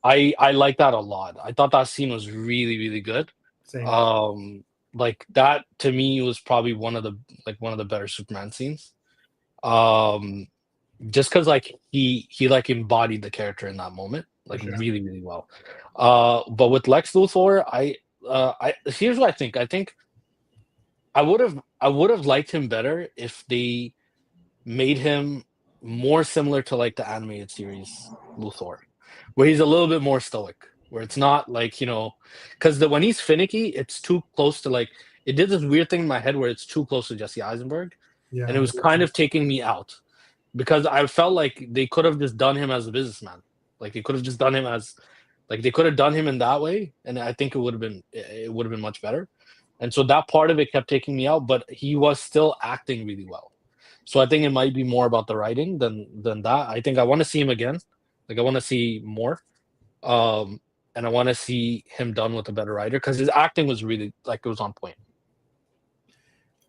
S4: I like that a lot. I thought that scene was really, really good.
S1: Same.
S4: Like, that to me was probably one of the better Superman scenes. Just because like he like embodied the character in that moment, like, really, really well. But with Lex Luthor, here's what I think. I think I would have liked him better if they made him more similar to like the animated series Luthor, where he's a little bit more stoic, where it's not like, because when he's finicky, it's too close to like, it did this weird thing in my head where it's too close to Jesse Eisenberg, and it was kind of taking me out because I felt like they could have just done him as a businessman. Like, they could have just done him as, like, they could have done him in that way, and I think it would have been much better. And so that part of it kept taking me out, but he was still acting really well. So I think it might be more about the writing than that. I think I want to see him again. Like, I want to see more. And I want to see him done with a better writer because his acting was really, like, it was on point.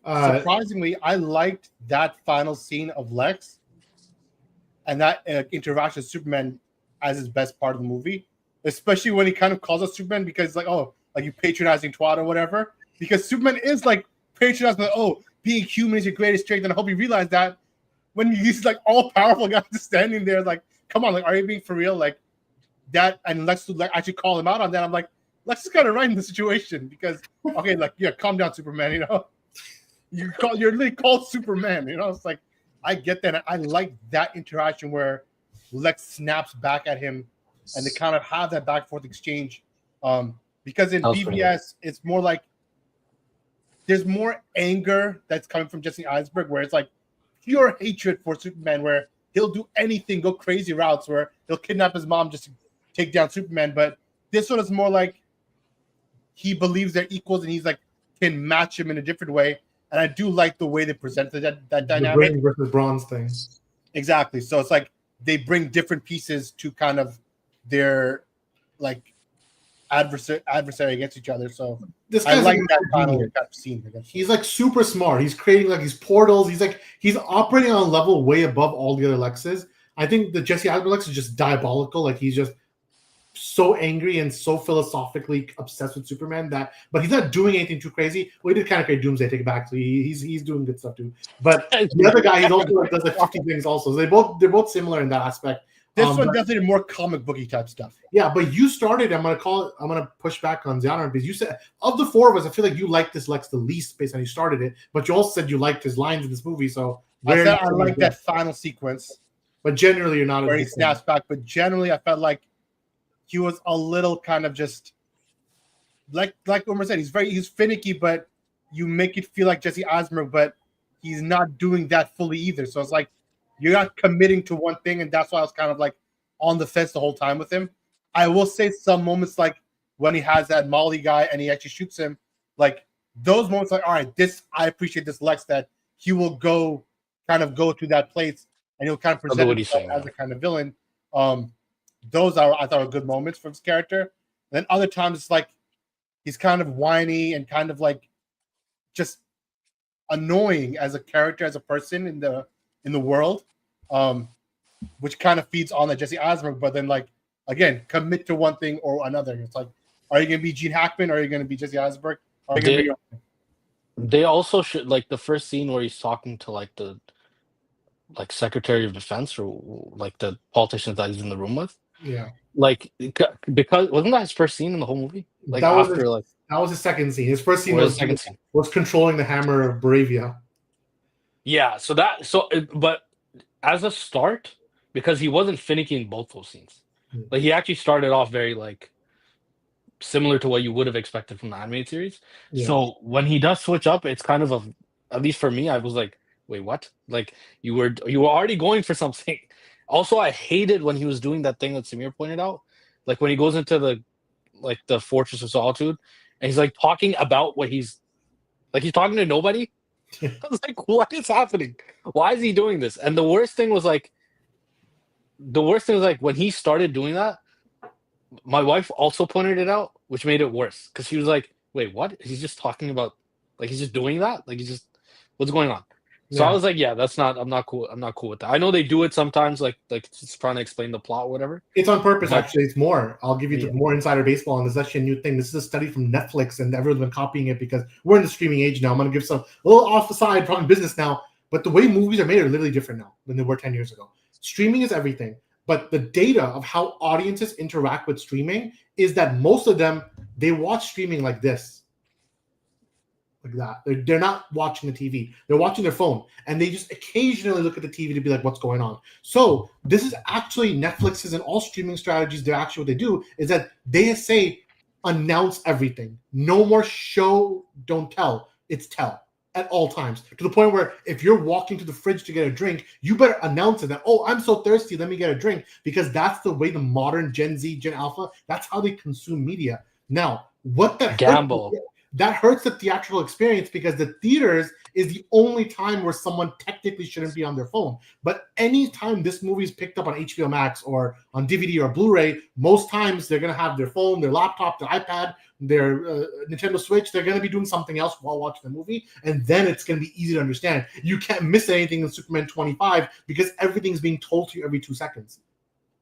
S2: Surprisingly, I liked that final scene of Lex and that interaction with Superman as his best part of the movie, especially when he kind of calls us Superman because, like, oh, like, you patronizing twat or whatever. Because Superman is like patronizing, like, oh, being human is your greatest strength, and I hope you realize that when he's like all powerful guy just standing there, like, come on, like, are you being for real? Like that, and Lex would like actually call him out on that. I'm like, Lex is kind of right in the situation because okay, like, yeah, calm down, Superman. You're literally called Superman. It's like I get that. I like that interaction where Lex snaps back at him, and they kind of have that back and forth exchange. Because in BVS, it's more like there's more anger that's coming from Jesse Eisenberg, where it's like pure hatred for Superman, where he'll do anything, go crazy routes, where he'll kidnap his mom just to take down Superman. But this one is more like he believes they're equals, and he's like can match him in a different way. And I do like the way they presented that dynamic.
S1: The brain versus bronze thing.
S2: Exactly. So it's like they bring different pieces to kind of their like adversary against each other. So
S1: this
S2: I
S1: guy's
S2: like that final scene.
S1: He's like super smart. He's creating like these portals. He's operating on a level way above all the other Lexes. I think the Jesse Eisenberg Lex is just diabolical. Like, he's just so angry and so philosophically obsessed with Superman but he's not doing anything too crazy. Well, he did kind of create Doomsday, take it back. So he's doing good stuff too. But the other guy, he's also like does like 50 things also. So they're both similar in that aspect.
S2: This one definitely more comic booky type stuff.
S1: Yeah, but you started. I'm gonna push back on Ziana because you said of the four of us, I feel like you liked this Lex the least based on you started it. But you also said you liked his lines in this movie. So
S2: I like that final sequence.
S1: But generally, you're not
S2: where he snaps back. But generally, I felt like he was a little kind of just like Umar said. He's finicky, but you make it feel like Jesse Eisenberg, but he's not doing that fully either. So it's like you're not committing to one thing, and that's why I was kind of like on the fence the whole time with him. I will say some moments like when he has that Molly guy and he actually shoots him, like those moments, like all right, I appreciate this Lex that he will go to that place and he'll kind of present himself as a kind of villain. Those I thought were good moments for this character. And then other times it's like he's kind of whiny and kind of like just annoying as a character, as a person in the world, which kind of feeds on that Jesse Eisenberg. But then like again, commit to one thing or another. It's like, are you going to be Gene Hackman or are you going to be Jesse Eisenberg? Are you going to be?
S4: They also should like the first scene where he's talking to like the Secretary of Defense or like the politicians that he's in the room with.
S1: Yeah.
S4: Like because wasn't that his first scene in the whole movie? Like that
S1: was his second scene. His first scene was controlling the hammer of Bravia.
S4: Yeah. But as a start, because he wasn't finicky in both those scenes. Like he actually started off very like similar to what you would have expected from the animated series. Yeah. So when he does switch up, it's kind of at least for me, I was like, wait, what? Like you were already going for something. Also, I hated when he was doing that thing that Samir pointed out. Like when he goes into the Fortress of Solitude and he's like talking about what he's talking to nobody. I was like, what is happening? Why is he doing this? And the worst thing was like when he started doing that, my wife also pointed it out, which made it worse because she was like, wait, what? He's just talking about, like, he's just doing that? Like, what's going on? So yeah. I was like, yeah, I'm not cool with that. I know they do it sometimes, like just trying to explain the plot or whatever.
S1: It's on purpose, actually. It's more. I'll give you the more insider baseball, and this is actually a new thing. This is a study from Netflix, and everyone's been copying it because we're in the streaming age now. I'm going to give a little off the side, probably business now, but the way movies are made are literally different now than they were 10 years ago. Streaming is everything. But the data of how audiences interact with streaming is that most of them, they watch streaming like this. Like that. They're not watching the TV. They're watching their phone. And they just occasionally look at the TV to be like, what's going on? So this is actually Netflix's and all streaming strategies. They're actually what they do is that they say, announce everything. No more show, don't tell. It's tell. At all times, to the point where if you're walking to the fridge to get a drink, you better announce it that, oh, I'm so thirsty, let me get a drink, because that's the way the modern Gen Z, Gen Alpha, that's how they consume media. Now, what the
S4: gamble?
S1: That hurts the theatrical experience because the theaters is the only time where someone technically shouldn't be on their phone. But anytime this movie is picked up on HBO Max or on DVD or Blu-ray, most times they're going to have their phone, their laptop, their iPad, their Nintendo Switch. They're going to be doing something else while watching the movie, and then it's going to be easy to understand. You can't miss anything in Superman 25 because everything's being told to you every 2 seconds.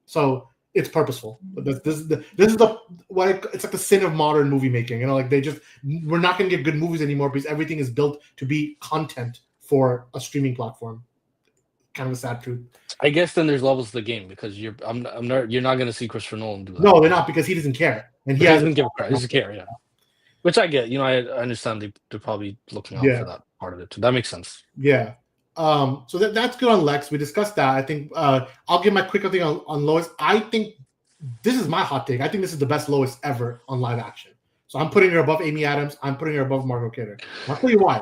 S1: So it's purposeful. It's like the sin of modern movie making. You know, like we're not going to get good movies anymore because everything is built to be content for a streaming platform. Kind of a sad truth.
S4: I guess then there's levels to the game because you're not going to see Christopher Nolan do that.
S1: No, they're not because he doesn't care, and he
S4: doesn't give a crap. He doesn't care, yeah. Which I get. You know, I understand they're probably looking out for that part of it too. That makes sense.
S1: Yeah. So that's good on Lex. We discussed that. I think I'll give my quick thing on Lois. I think this is my hot take. I think this is the best Lois ever on live action. So I'm putting her above Amy Adams. I'm putting her above Margot Kidder. I'll tell you why.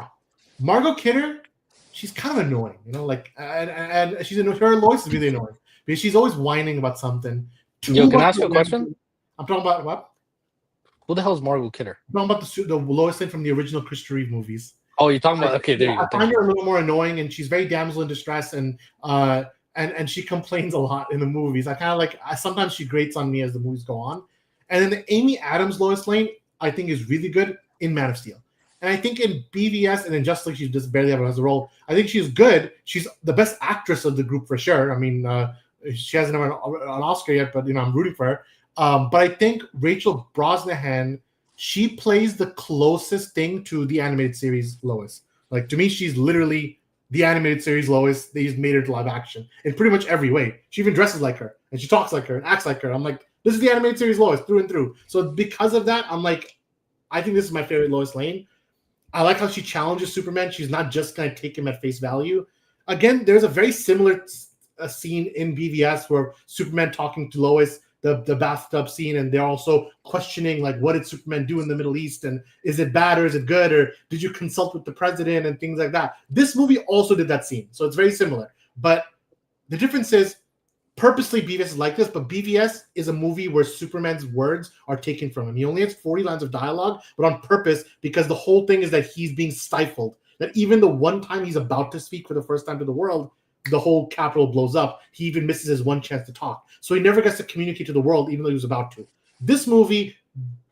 S1: Margot Kidder, she's kind of annoying, you know, like, and she's annoying. Her Lois is really annoying because she's always whining about something.
S4: Yo, can I ask you a question?
S1: I'm talking about what?
S4: Who the hell is Margot Kidder?
S1: I'm talking about the Lois Lane from the original Christopher Reeve movies.
S4: Oh, you're talking about there you go.
S1: I find her a little more annoying, and she's very damsel in distress, and she complains a lot in the movies. I kind of like. Sometimes she grates on me as the movies go on, and then the Amy Adams Lois Lane I think is really good in Man of Steel, and I think in BVS and in Justice League she just barely ever has a role. I think she's good. She's the best actress of the group for sure. I mean, she hasn't won an Oscar yet, but you know I'm rooting for her. But I think Rachel Brosnahan, she plays the closest thing to the animated series Lois. Like, to me, she's literally the animated series Lois. They just made her to live action in pretty much every way. She even dresses like her, and she talks like her, and acts like her. I'm like, this is the animated series Lois through and through. So because of that, I'm like, I think this is my favorite Lois Lane. I like how she challenges Superman. She's not just going to take him at face value. Again, there's a very similar scene in BVS where Superman talking to Lois, the bathtub scene, and they're also questioning, like, what did Superman do in the Middle East, and is it bad or is it good, or did you consult with the president and things like that. This movie also did that scene, so it's very similar. But the difference is, purposely BVS is like this, but BVS is a movie where Superman's words are taken from him. He only has 40 lines of dialogue, but on purpose, because the whole thing is that he's being stifled. That even the one time he's about to speak for the first time to the world, the whole Capitol blows up. He even misses his one chance to talk. So he never gets to communicate to the world, even though he was about to. This movie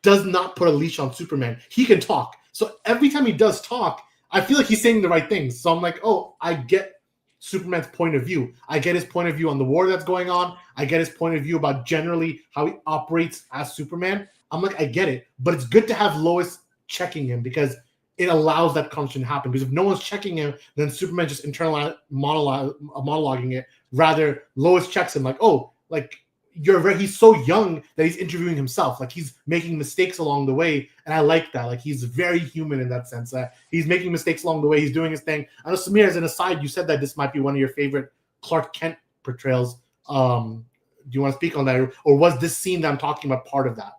S1: does not put a leash on Superman. He can talk. So every time he does talk, I feel like he's saying the right things. So I'm like, oh, I get Superman's point of view. I get his point of view on the war that's going on. I get his point of view about generally how he operates as Superman. I'm like, I get it. But it's good to have Lois checking him because it allows that conversation to happen. Because if no one's checking him, then Superman just internally monologuing it. Rather, Lois checks him like, oh, like, he's so young that he's interviewing himself. Like, he's making mistakes along the way. And I like that. Like, he's very human in that sense. He's making mistakes along the way. He's doing his thing. I know, Samir, as an aside, you said that this might be one of your favorite Clark Kent portrayals. Do you want to speak on that? Or was this scene that I'm talking about part of that?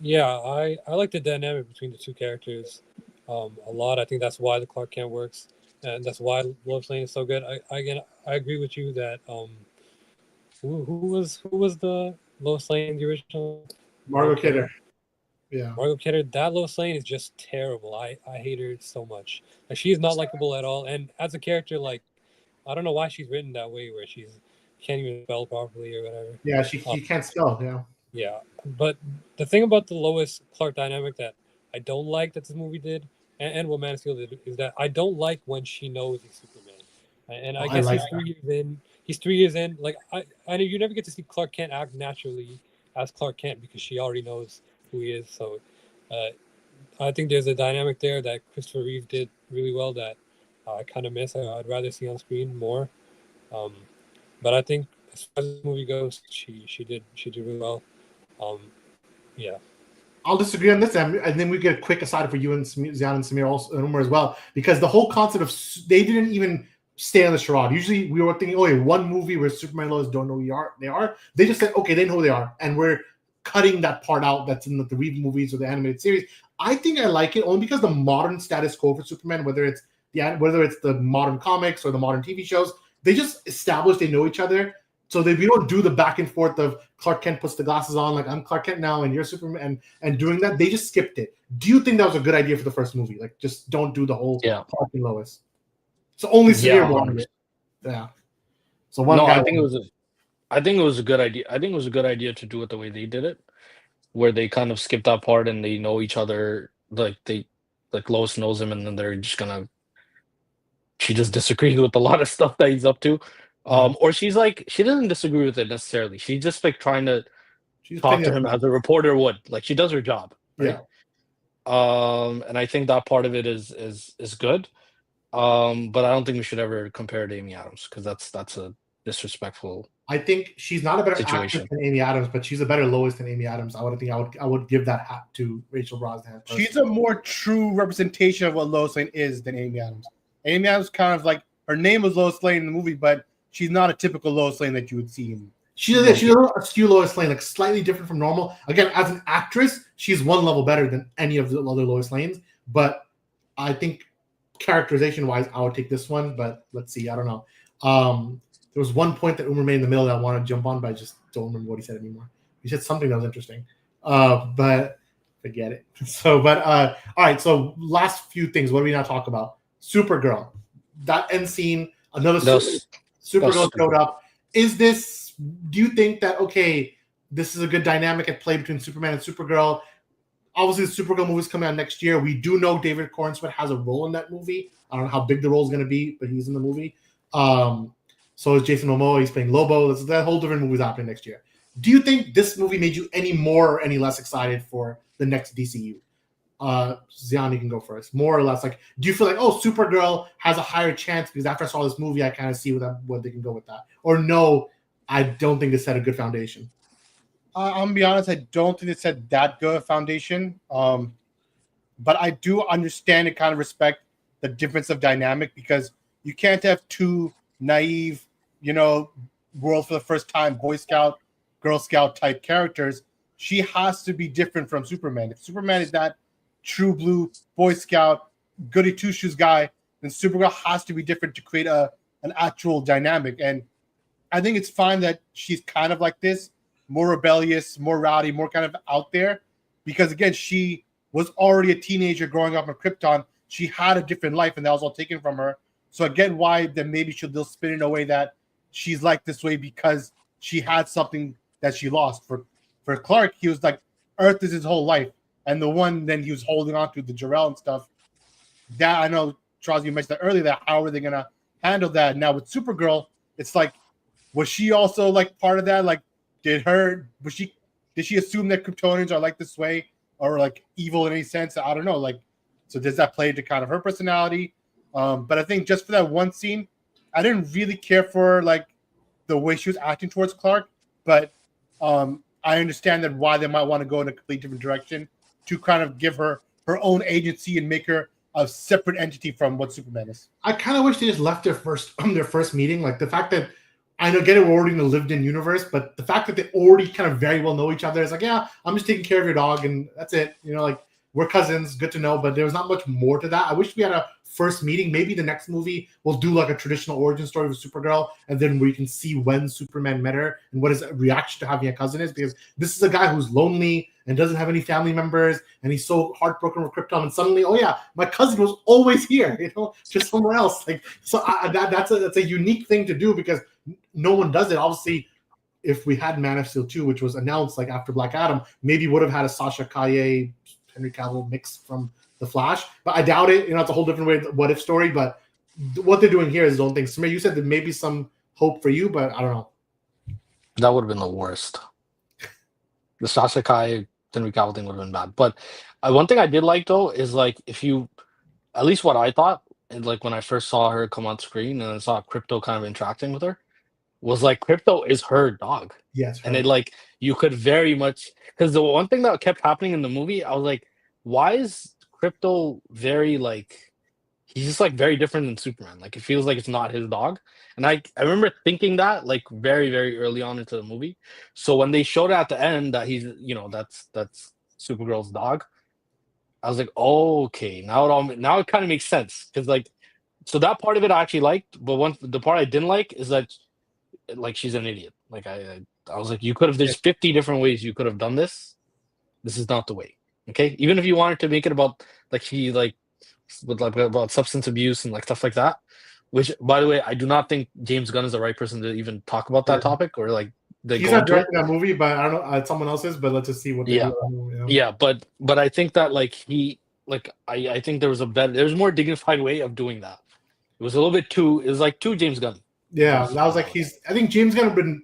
S3: Yeah, I like the dynamic between the two characters a lot. I think that's why the Clark Kent works. And that's why Lois Lane is so good. I agree with you that who was the Lois Lane, the original?
S1: Margot Kidder. Yeah.
S3: Margot Kidder. That Lois Lane is just terrible. I hate her so much. Like, she's not likable at all. And as a character, like, I don't know why she's written that way, where she can't even spell properly or whatever.
S1: Yeah, she can't spell. Yeah.
S3: Yeah, but the thing about the Lois Clark dynamic that I don't like that this movie did, and what Man of Steel did, is that I don't like when she knows he's Superman. And I guess he's 3 years in. He's 3 years in. Like, I know you never get to see Clark Kent act naturally as Clark Kent because she already knows who he is. So I think there's a dynamic there that Christopher Reeve did really well that I kind of miss. I'd rather see on screen more. But I think as far as the movie goes, she did really well. Yeah.
S1: I'll disagree on this, and then we get a quick aside for you and Zion and Samir also, and Umar as well, because the whole concept of they didn't even stay on the charade. Usually we were thinking, oh, one movie where Superman and Lois don't know who they are. They just said, okay, they know who they are, and we're cutting that part out that's in the Reeve movies or the animated series. I think I like it only because the modern status quo for Superman, whether it's the modern comics or the modern TV shows, they just establish they know each other. So we don't do the back and forth of Clark Kent puts the glasses on, like, I'm Clark Kent now and you're Superman, and doing that. They just skipped it. Do you think that was a good idea for the first movie? Like, just don't do the whole Clark and Lois. So only Samir wanted it. Yeah. So
S4: I think it was a good idea. I think it was a good idea to do it the way they did it, where they kind of skipped that part and they know each other. Like Lois knows him, and then they're just she just disagrees with a lot of stuff that he's up to. Or she doesn't disagree with it necessarily. She's just like trying to talk to him as a reporter would. Like, she does her job. Right? Yeah. And I think that part of it is good. But I don't think we should ever compare to Amy Adams because that's a disrespectful.
S1: I think she's not a better actress than Amy Adams, but she's a better Lois than Amy Adams. I would give that hat to Rachel Brosnahan.
S2: She's a more true representation of what Lois Lane is than Amy Adams. Amy Adams kind of like, her name was Lois Lane in the movie, but she's not a typical Lois Lane that you would see in.
S1: She's a little askew Lois Lane, like slightly different from normal. Again, as an actress, she's one level better than any of the other Lois Lanes. But I think characterization-wise, I would take this one. But let's see, I don't know. There was one point that Umar made in the middle that I want to jump on, but I just don't remember what he said anymore. He said something that was interesting, but forget it. So, all right. So, last few things. What do we now talk about? Supergirl. That end scene. Another Supergirl showed up. Do you think that, okay, this is a good dynamic at play between Superman and Supergirl? Obviously, the Supergirl movie is coming out next year. We do know David Corenswet has a role in that movie. I don't know how big the role is going to be, but he's in the movie. So is Jason Momoa. He's playing Lobo. That whole different movie is happening next year. do you think this movie made you any more or any less excited for the next DCU? Zion, you can go first. More or less, like, do you feel like, oh, Supergirl has a higher chance because after I saw this movie, I kind of see what they can go with that? Or no, I don't think this had a good foundation.
S2: I'm gonna be honest, I don't think it set that good a foundation. But I do understand and kind of respect the difference of dynamic, because you can't have two naive, world for the first time, Boy Scout, Girl Scout type characters. She has to be different from Superman. If Superman is that true blue Boy Scout, goody two shoes guy, then Supergirl has to be different to create an actual dynamic. And I think it's fine that she's kind of like this, more rebellious, more rowdy, more kind of out there, because again, she was already a teenager growing up in Krypton. She had a different life, and that was all taken from her. So again, why then maybe they'll spin in a way that she's like this way because she had something that she lost. For Clark, he was like, Earth is his whole life. And the one then he was holding on to, the Jor-El and stuff, that I know, Charles, you mentioned that earlier, that how are they going to handle that? Now with Supergirl, it's like, was she also like part of that? Like, did she assume that Kryptonians are like this way or like evil in any sense? I don't know. Like, so does that play to kind of her personality? But I think just for that one scene, I didn't really care for like the way she was acting towards Clark, but I understand that why they might want to go in a completely different direction to kind of give her her own agency and make her a separate entity from what Superman is.
S1: I kind of wish they just left their first meeting. Like the fact that, I know, get it, we're already in a lived-in universe, but the fact that they already kind of very well know each other is like, yeah, I'm just taking care of your dog, and that's it. Like, we're cousins, good to know, but there was not much more to that. I wish we had a first meeting. Maybe the next movie will do like a traditional origin story with Supergirl, and then we can see when Superman met her and what his reaction to having a cousin is, because this is a guy who's lonely and doesn't have any family members, and he's so heartbroken with Krypton, and suddenly, oh yeah, my cousin was always here, just somewhere else. Like, so that's a unique thing to do, because no one does it. Obviously, if we had Man of Steel 2, which was announced like after Black Adam, maybe would have had a Sasha Calle, Henry Cavill mix from The Flash, but I doubt it. It's a whole different way, what if story, but what they're doing here is its own thing. Samir, you said there may be some hope for you, but I don't know.
S4: That would have been the worst. The Sasha Kai, Henry Cavill thing would have been bad. But one thing I did like, though, is like, if you, at least what I thought, and like when I first saw her come on screen and I saw Krypto kind of interacting with her, was like, Krypto is her dog.
S1: Yes.
S4: And it, like, you could very much, because the one thing that kept happening in the movie, I was like, why is Krypto very, like, he's just like very different than Superman? Like, it feels like it's not his dog. And I remember thinking that like very, very early on into the movie. So when they showed it at the end that he's, that's Supergirl's dog, I was like, oh, okay, now it kind of makes sense, because like, so that part of it I actually liked, but the part I didn't like is that, like, she's an idiot. Like, I was like, you could have, there's 50 different ways you could have done this. This is not the way. Okay, even if you wanted to make it about like she like with like about substance abuse and like stuff like that, which, by the way, I do not think James Gunn is the right person to even talk about that topic, or like
S1: he's not directing that movie, but I don't know, somethone else is. But let's just see what they do.
S4: Yeah, but I think that like I think there's more dignified way of doing that. It was a little bit too. It was like too James Gunn.
S1: Yeah, that was like I think James Gunn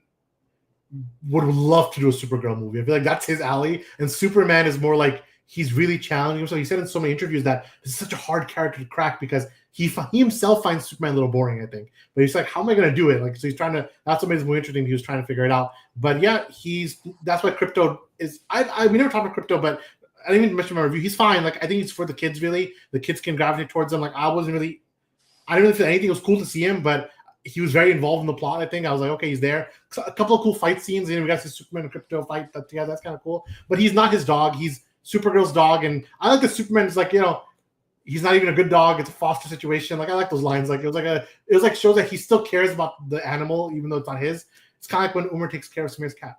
S1: would love to do a Supergirl movie. I feel like that's his alley, and Superman is more like, he's really challenging himself. He said in so many interviews that this is such a hard character to crack, because he himself finds Superman a little boring, I think. But he's like, how am I going to do it? Like, so he's trying to. That's what made it more interesting. He was trying to figure it out. But yeah, that's why Krypto is. We never talked about Krypto, but I didn't even mention my review. He's fine. Like, I think it's for the kids, really. The kids can gravitate towards him. Like, I didn't really feel anything. It was cool to see him, but he was very involved in the plot, I think. I was like, okay, he's there. So a couple of cool fight scenes. We got to see Superman and Krypto fight together. That's kind of cool. But he's not his dog. He's Supergirl's dog. And I like that Superman is like, he's not even a good dog. It's a foster situation. Like, I like those lines. Like, it was like shows that he still cares about the animal, even though it's not his. It's kind of like when Umar takes care of Samir's cat,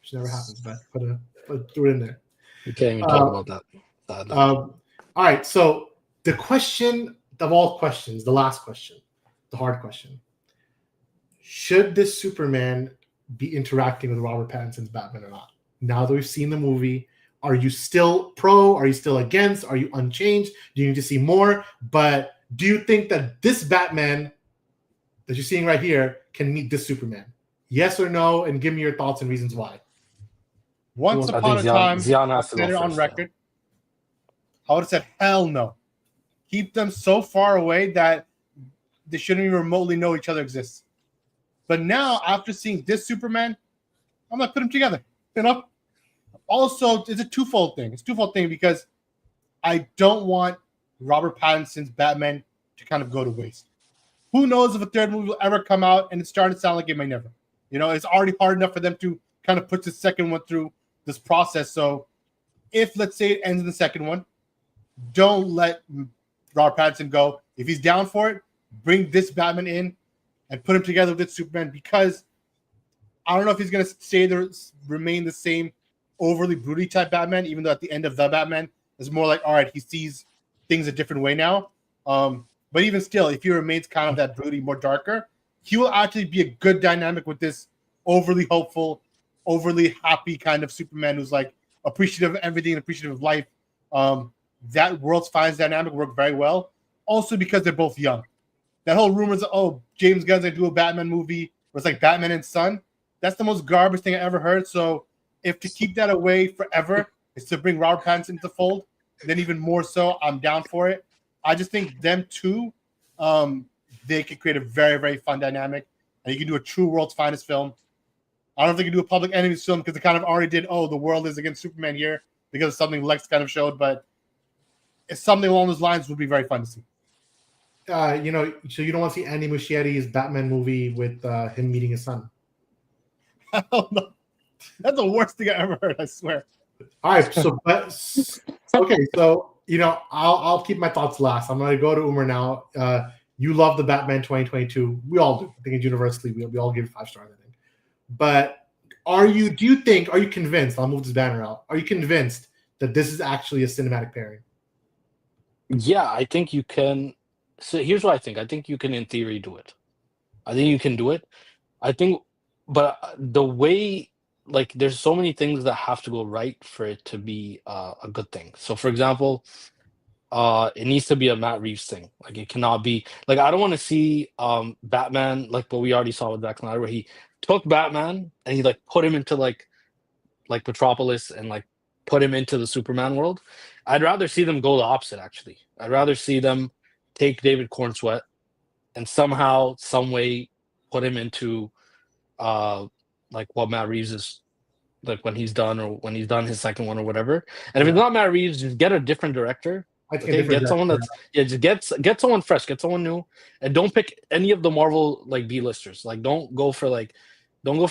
S1: which never happens, but threw it in there.
S4: You can't even talk about that.
S1: All right. So the question of all questions, the last question, the hard question: should this Superman be interacting with Robert Pattinson's Batman or not? Now that we've seen the movie, are you still pro? Are you still against? Are you unchanged? Do you need to see more? But do you think that this Batman that you're seeing right here can meet this Superman? Yes or no, and give me your thoughts and reasons why.
S2: Once
S1: I
S2: upon a time,
S4: Zion
S2: I
S4: has to
S2: said
S4: go
S2: it on
S4: first,
S2: record. I would have said, hell no. Keep them so far away that they shouldn't even remotely know each other exists. But now, after seeing this Superman, I'm going to put them together. You know? Also, it's a twofold thing. It's a twofold thing because I don't want Robert Pattinson's Batman to kind of go to waste. Who knows if a third movie will ever come out, and it's starting to sound like it may never. You know, it's already hard enough for them to kind of put the second one through this process. So if, let's say, it ends in the second one, don't let Robert Pattinson go. If he's down for it, bring this Batman in and put him together with Superman, because I don't know if he's going to remain the same overly broody type Batman, even though at the end of The Batman, it's more like, all right, he sees things a different way now. But even still, if he remains kind of that broody, more darker, he will actually be a good dynamic with this overly hopeful, overly happy kind of Superman who's like appreciative of everything and appreciative of life. That World's Finest dynamic worked very well. Also because they're both young. That whole rumors of, oh, James Gunn's going to do a Batman movie where it's like Batman and Son, that's the most garbage thing I ever heard. So if to keep that away forever is to bring Robert Pattinson into the fold, then even more so, I'm down for it. I just think them two, they could create a very, very fun dynamic. And you can do a true World's Finest film. I don't think you can do a Public Enemies film because they kind of already did, oh, the world is against Superman here because of something Lex kind of showed. But it's something along those lines would be very fun to see.
S1: So you don't want to see Andy Muschietti's Batman movie with him meeting his son?
S2: I don't know. That's the worst thing I ever heard, I swear.
S1: All right, okay, so I'll keep my thoughts last. I'm going to go to Umar now. You love the Batman 2022. We all do. I think universally we all give it 5 stars, I think. But are you convinced? I'll move this banner out. Are you convinced that this is actually a cinematic pairing?
S4: Yeah, I think you can. So here's what I think. I think you can, in theory, do it. I think you can do it. I think, but the way, like, there's so many things that have to go right for it to be a good thing. So, for example, it needs to be a Matt Reeves thing. Like, it cannot be like, I don't want to see Batman like what we already saw with Zack Snyder, where he took Batman and he like put him into like Metropolis and like put him into the Superman world. I'd rather see them go the opposite. Actually, I'd rather see them take David Cornsweet and somehow, some way, put him into like what Matt Reeves is like when he's done, or when he's done his second one or whatever. And if it's not Matt Reeves, just get a different director. Get someone that's just get someone fresh, get someone new, and don't pick any of the Marvel like B-listers. Like don't go for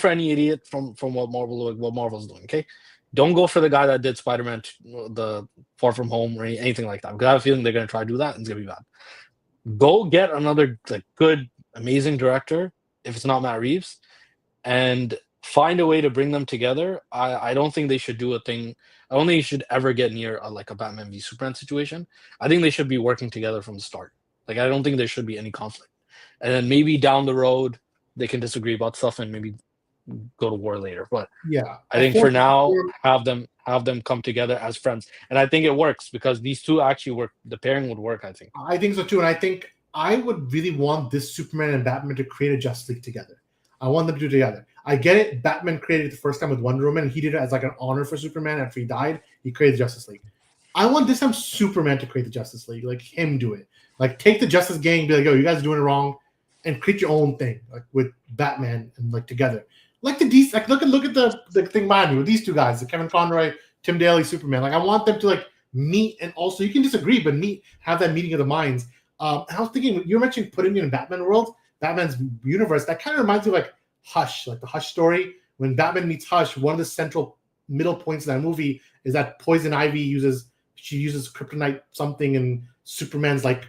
S4: any idiot from what Marvel's doing. Okay, don't go for the guy that did Spider-Man, the Far From Home, or anything like that. Because I have a feeling they're gonna try to do that, and it's gonna be bad. Go get another like good, amazing director if it's not Matt Reeves, and find a way to bring them together. I don't think they should do a thing. I don't think you should ever get near a Batman v Superman situation. I think they should be working together from the start. Like, I don't think there should be any conflict. And then maybe down the road they can disagree about stuff and maybe go to war later. But
S1: yeah,
S4: I think for now, have them come together as friends. And I think it works because these two actually work. The pairing would work, I think.
S1: I think so too. And I think I would really want this Superman and Batman to create a Justice League together. I want them to do it together. I get it. Batman created it the first time with Wonder Woman. He did it as like an honor for Superman after he died. He created the Justice League. I want this time Superman to create the Justice League. Like, him do it. Like, take the Justice Gang, be like, yo, you guys are doing it wrong, and create your own thing, like with Batman and like together. Like the DC, like look at the thing behind me with these two guys, the Kevin Conroy, Tim Daly, Superman. Like, I want them to like meet, and also you can disagree, but have that meeting of the minds. And I was thinking, you were mentioning putting me in Batman world, Batman's universe. That kind of reminds me of like Hush, like the Hush story. When Batman meets Hush, one of the central middle points in that movie is that Poison Ivy uses kryptonite something, and Superman's like,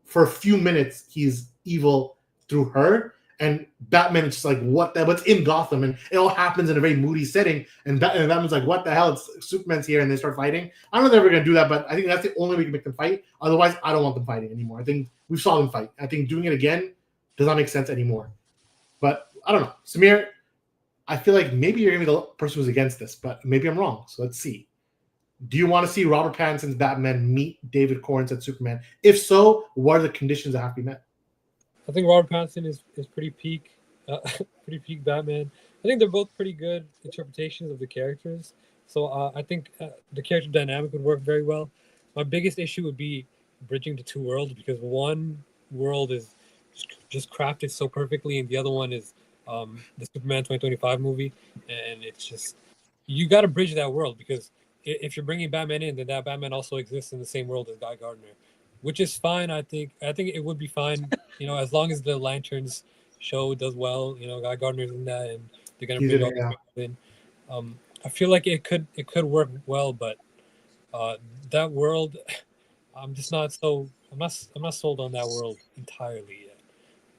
S1: for a few minutes he's evil through her, and Batman is just like, what's in Gotham, and it all happens in a very moody setting, and Batman's like, what the hell, it's Superman's here, and they start fighting. I don't know if they're ever gonna do that, but I think that's the only way we can make them fight. Otherwise, I don't want them fighting anymore. I think we saw them fight. I think doing it again does not make sense anymore. But I don't know. Samir, I feel like maybe you're going to be the person who's against this, but maybe I'm wrong. So let's see. Do you want to see Robert Pattinson's Batman meet David Cornsweet's Superman? If so, what are the conditions that have to be met?
S3: I think Robert Pattinson is pretty peak pretty peak Batman. I think they're both pretty good interpretations of the characters. So I think the character dynamic would work very well. My biggest issue would be bridging the two worlds because one world is just crafted so perfectly, and the other one is the Superman 2025 movie, and it's just you got to bridge that world because if you're bringing Batman in, then that Batman also exists in the same world as Guy Gardner, which is fine. I think it would be fine, as long as the Lanterns show does well. Guy Gardner's in that, and they're gonna bring all these people in. I feel like it could work well, but that world, I'm not sold on that world entirely yet.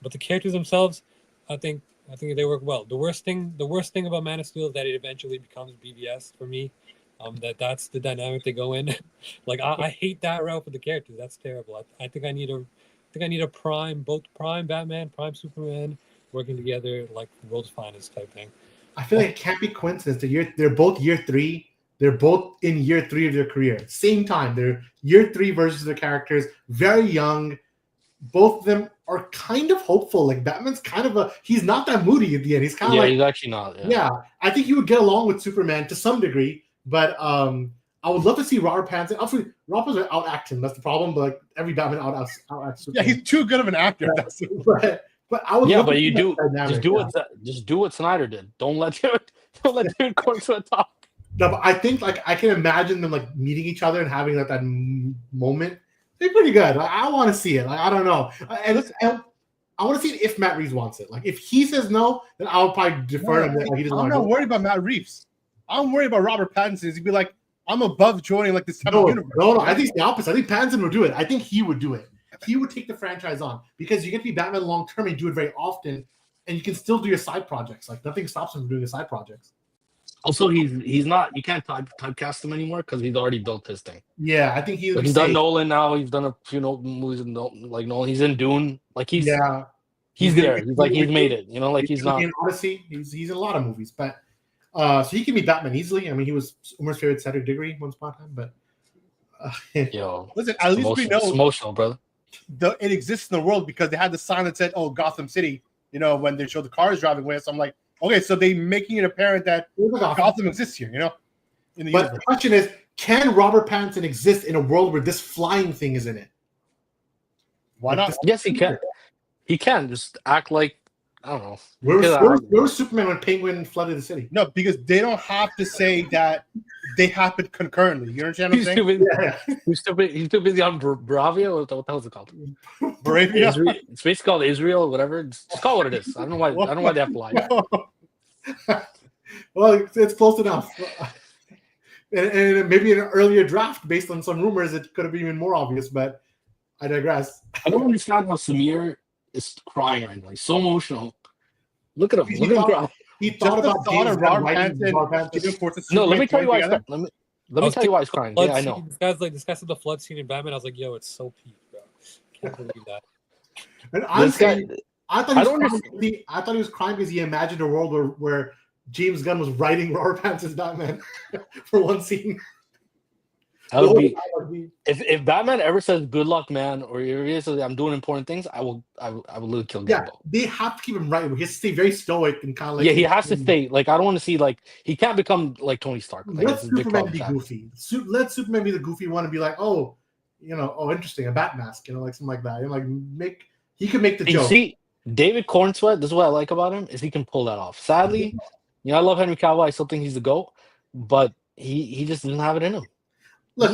S3: But the characters themselves, I think they work well. The worst thing about Man of Steel is that it eventually becomes BVS for me. That's the dynamic they go in. Like I hate that route for the characters. That's terrible. I think I need a both prime Batman, prime Superman working together like world's finest type thing.
S1: I feel like it can't be coincidence that they're both year 3. They're both in year 3 of their career. Same time. They're year 3 versions of their characters. Very young. Both of them are kind of hopeful. Like Batman's kind of he's not that moody at the end. He's kind of
S4: he's actually not.
S1: Yeah, I think he would get along with Superman to some degree. But I would love to see Robert Pattinson. Obviously, Robert Pattinson out-act him. That's the problem. But like, every Batman out-acts Superman.
S2: Yeah, he's too good of an actor.
S1: But I would.
S4: Yeah, but you do just do what Snyder did. Don't let him go to the top.
S1: No, but I think I can imagine them meeting each other and having that moment. They're pretty good. I want to see it. I don't know, and I want to see it if Matt Reeves wants it. If he says no, then I'll probably defer him.
S2: I'm not worried about Matt Reeves. I'm worried about Robert Pattinson. He'd be like, I'm above joining this type of universe.
S1: No, I think it's the opposite. I think Pattinson would do it. I think he would do it. He would take the franchise on because you get to be Batman long term and do it very often, and you can still do your side projects. Nothing stops him from doing his side projects.
S4: Also, he's not. You can't typecast him anymore because he's already built his thing.
S1: Yeah, I think
S4: he's done Nolan now. He's done a few movies like Nolan. He's in Dune. He's there. He's made it. He's not
S1: in Odyssey. He's in a lot of movies, but so he can be Batman easily. I mean, he was Umer's favorite Cedric Diggory once upon a time, but
S2: listen, at least we know
S4: it's emotional, brother.
S2: It exists in the world because they had the sign that said, "Oh, Gotham City." When they showed the cars driving away, so I'm like, okay, so they making it apparent that Gotham exists here, in the universe.
S1: The question is, can Robert Pattinson exist in a world where this flying thing is in it?
S2: Why not?
S4: Yes, he can. He can just act like I don't know.
S1: Where was Superman when Penguin flooded the city?
S2: No, because they don't have to say that they happened concurrently. You understand what I'm saying?
S4: He's too busy on Bravia. What the hell is it called?
S2: Bravia.
S4: It's basically called Israel or whatever. Just call it what it is. I don't know why. I don't know why they have to lie.
S1: Well, it's close enough. And maybe in an earlier draft, based on some rumors, it could have been even more obvious. But I digress.
S4: I don't understand how Samir is crying right now. He's so emotional. Look at him. Look at him cry.
S1: He thought about
S2: Robert Pattinson.
S4: No, let me tell you why. Let me tell you why he's crying. Yeah, I know.
S3: This guy's said the flood scene in Batman. I was like, yo, it's so peak, bro. Can't believe that.
S1: And I thought he was crying because he imagined a world where James Gunn was writing Robert Pattinson's Batman for one scene.
S4: That would be if Batman ever says "Good luck, man," or if he says "I'm doing important things," I will literally kill Gumbo. Yeah,
S1: they have to keep him right. He has to stay very stoic and kind of
S4: he has to stay. I don't want to see he can't become like Tony Stark.
S1: Let Superman be goofy. Let Superman be the goofy one and be like, interesting, a bat mask, something like that. He can make the joke.
S4: See, David Cornsweet. This is what I like about him is he can pull that off. Sadly, I love Henry Cavill. I still think he's the GOAT, but he just doesn't have it in him.
S1: Look,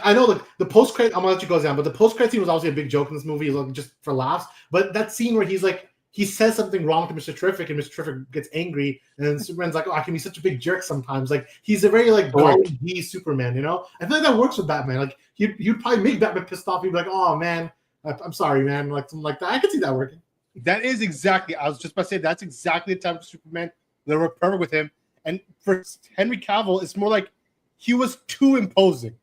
S1: I know the post-credit, I'm going to let you go down, but the post-credit scene was obviously a big joke in this movie, just for laughs. But that scene where he says something wrong to Mr. Terrific, and Mr. Terrific gets angry, and then Superman's like, I can be such a big jerk sometimes. He's a very, golly Superman, I feel like that works with Batman. You'd probably make Batman pissed off. He'd be like, oh, man, I'm sorry, man, something like that. I could see that working.
S2: That is exactly, I was just about to say, that's exactly the type of Superman that worked perfect with him. And for Henry Cavill, it's more like, he was too imposing.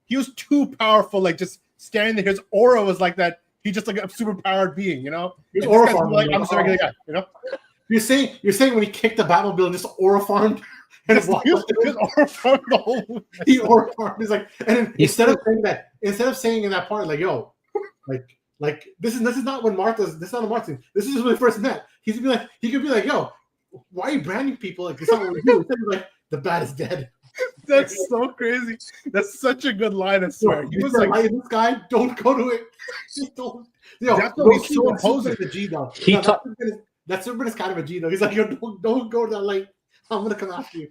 S2: He was too powerful. Just standing there, his aura was like that. He's just a super powered being,
S1: His aura farmed.
S2: I'm just a regular guy,
S1: You're saying when he kicked the Batmobile and just aura farmed, and
S2: he was aura farmed the whole movie. He
S1: aura farmed. He's and then instead of saying in that part, Like this is not when Martha's. This is not a Martha thing. This is when they first met. He could be like, yo, why are you branding people? Like, it's not what we do. Instead of like, the bat is dead.
S2: That's so crazy. That's such a good line. I swear.
S1: He was like, this guy, don't go to it. Just don't. Yo,
S2: that's what he's so
S1: that's
S2: opposing.
S1: the G though.
S4: He
S1: That's Superman is kind of a G though. He's like, yo, don't go to that light. I'm gonna come after you.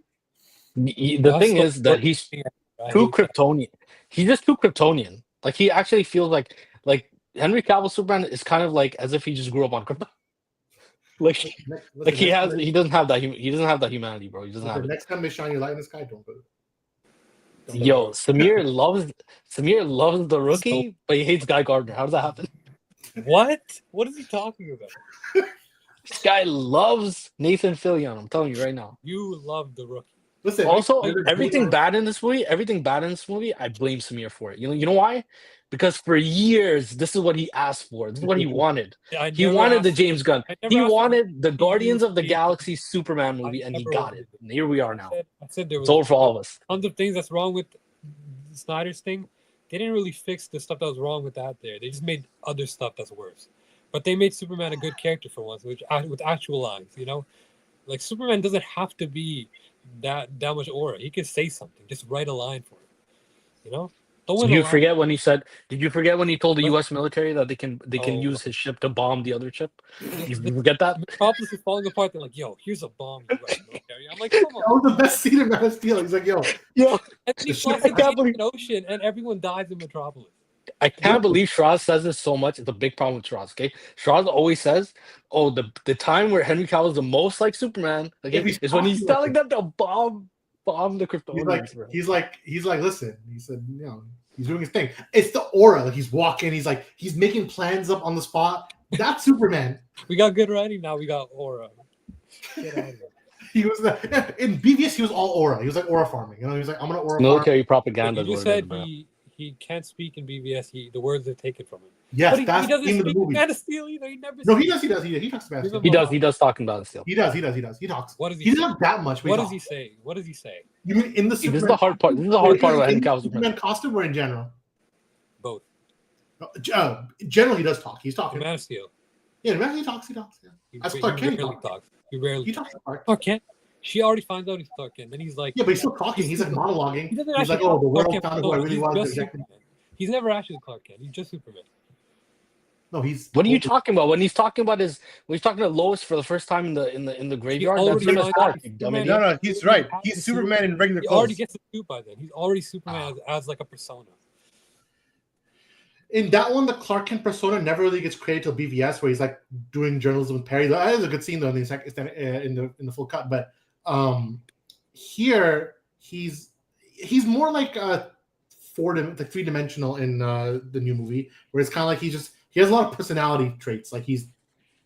S4: The thing is that he's too Kryptonian. He's just too Kryptonian. Like he actually feels like Henry Cavill Superman is kind of like as if he just grew up on Krypton. Like he doesn't have that humanity, bro. He doesn't have it.
S1: Next time they shine your light in the sky, don't go.
S4: Yo, Samir loves the Rookie, but he hates Guy Gardner. How does that happen?
S3: What? What is he talking about?
S4: This guy loves Nathan Fillion. I'm telling you right now.
S3: You love the Rookie.
S1: Listen.
S4: Also, everything bad in this movie, I blame Samir for it. You know why? Because for years, this is what he asked for. This is what he wanted. He wanted the James Gunn. He wanted the Guardians of the Galaxy Superman movie, and he got it. And here we are now.
S3: I said there was
S4: it's over for all of us.
S3: Tons of things that's wrong with Snyder's thing. They didn't really fix the stuff that was wrong with that there. They just made other stuff that's worse. But they made Superman a good character for once, with actual lines, you know? Like, Superman doesn't have to be that much aura. He could say something. Just write a line for it, you know?
S4: Did you forget when he told the U.S. military that they can use his ship to bomb the other ship? You forget that?
S3: Metropolis is falling apart. They're like, "Yo, here's a bomb." I'm like, "Come on."
S1: That was the best scene in Man of Steel. He's like, "Yo."
S3: And he flies in the ocean, and everyone dies in Metropolis.
S4: I can't believe Shiraz says this so much. It's a big problem with Shiraz. Okay, Shiraz always says, "Oh, the time where Henry Cavill is the most like Superman is when he's telling them to bomb the Kryptonians."
S1: He's like, listen. He said, you know, he's doing his thing. It's the aura. Like he's walking. He's making plans up on the spot. That's Superman.
S3: We got good writing now. We got aura. Get out of here.
S1: He was in BVS. He was all aura. He was like aura farming. You know, he was like, I'm gonna aura.
S4: Military propaganda.
S3: You said he can't speak in BVS. The words are taken from him.
S1: Yes,
S3: but
S1: that's
S3: he doesn't
S1: the
S3: speak
S1: movie.
S3: Man of Steel either. He never.
S1: No, he does. He talks about it.
S4: He does talk about it still.
S1: He does. He talks.
S3: What does he?
S1: He's not that much.
S3: What does he say? What does he say?
S1: You mean in the Superman?
S4: This is the hard part. This is the hard part about Henry Cavill's
S1: Superman costume or in general?
S3: Both.
S1: Generally, he does talk. He's talking.
S3: Man of Steel.
S1: Yeah, Man, he talks. Yeah. As Clark Kent talks.
S3: He
S1: talks.
S3: Clark Kent. She already finds out he's Clark Kent. Then he's like,
S1: yeah, but he's still talking. He's like monologuing. He's like,
S3: oh,
S1: the world found who I really was.
S3: He's never actually Clark Kent. He's just Superman.
S1: No, he's.
S4: What are you talking about? When he's talking about when he's talking to Lois for the first time in the graveyard. That's Superman.
S2: No, he's right. He's Superman in regular clothes.
S3: He already gets the suit by then. He's already Superman as like a persona.
S1: In that one, the Clark Kent persona never really gets created till BVS, where he's like doing journalism with Perry. That is a good scene though in the full cut. But here he's more like three-dimensional in the new movie, where it's kind of like he has a lot of personality traits. Like he's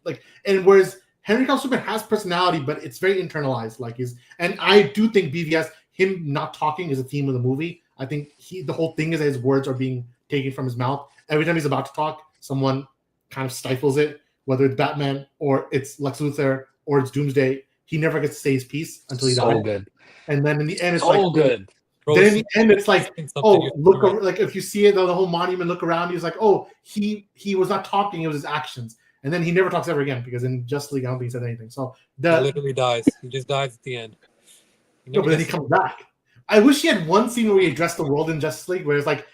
S1: like, and whereas Henry Cavill Superman has personality, but it's very internalized. And I do think BVS, him not talking is a theme of the movie. I think the whole thing is that his words are being taken from his mouth. Every time he's about to talk, someone kind of stifles it, whether it's Batman or it's Lex Luthor or it's Doomsday. He never gets to say his piece until he dies.
S4: So good.
S1: And then in the end, it's
S4: good.
S1: Then in the end, it's like, look over, like if you see it, the whole monument, look around. He's like, he was not talking; it was his actions. And then he never talks ever again because in Justice League, I don't think he said anything. So
S3: he literally dies. He just dies at the end.
S1: No, but then he comes back. I wish he had one scene where he addressed the world in Justice League, where it's like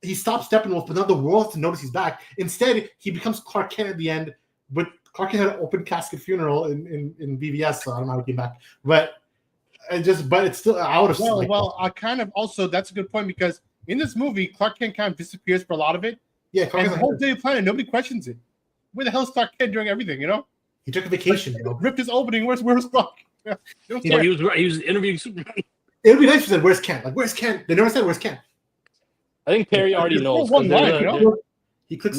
S1: he stops Steppenwolf, but not the world has to notice he's back. Instead, he becomes Clark Kent at the end. But Clark Kent had an open casket funeral in BVS, so I don't know how he came back. But it's still out of.
S2: Well, I kind of also that's a good point because in this movie, Clark Kent kind of disappears for a lot of it.
S1: Yeah,
S2: and the whole day of planet, nobody questions it. Where the hell is Clark Kent doing everything? You know,
S1: he took a vacation.
S2: Ripped his opening. Where's Clark?
S4: He was interviewing Superman.
S1: It would be nice if he said, "Where's Kent?" Like, "Where's Kent?" They never said, "Where's Kent?"
S4: I think Perry already knows.
S1: He clicks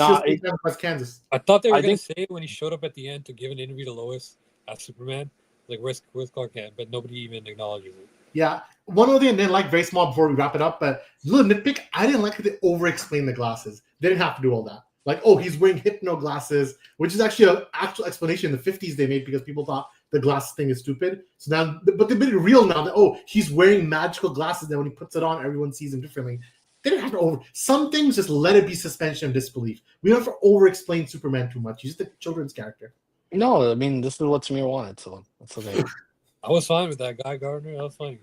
S1: Kansas.
S3: I thought they were going to say it when he showed up at the end to give an interview to Lois as Superman. Like, where's Clark Kent? But nobody even acknowledges it.
S1: Yeah. One other thing I didn't like, very small before we wrap it up, but little nitpick, I didn't like that they over-explain the glasses. They didn't have to do all that. Like, he's wearing hypno glasses, which is actually an actual explanation in the 50s they made because people thought the glasses thing is stupid. So now, but they made it real now that, he's wearing magical glasses that when he puts it on, everyone sees him differently. they didn't have to over. Some things just let it be suspension of disbelief. We don't have to over-explain Superman too much. He's just a children's character.
S4: No, I mean this is what Samir wanted, so that's okay.
S3: I was fine with that guy Gardner. That was funny.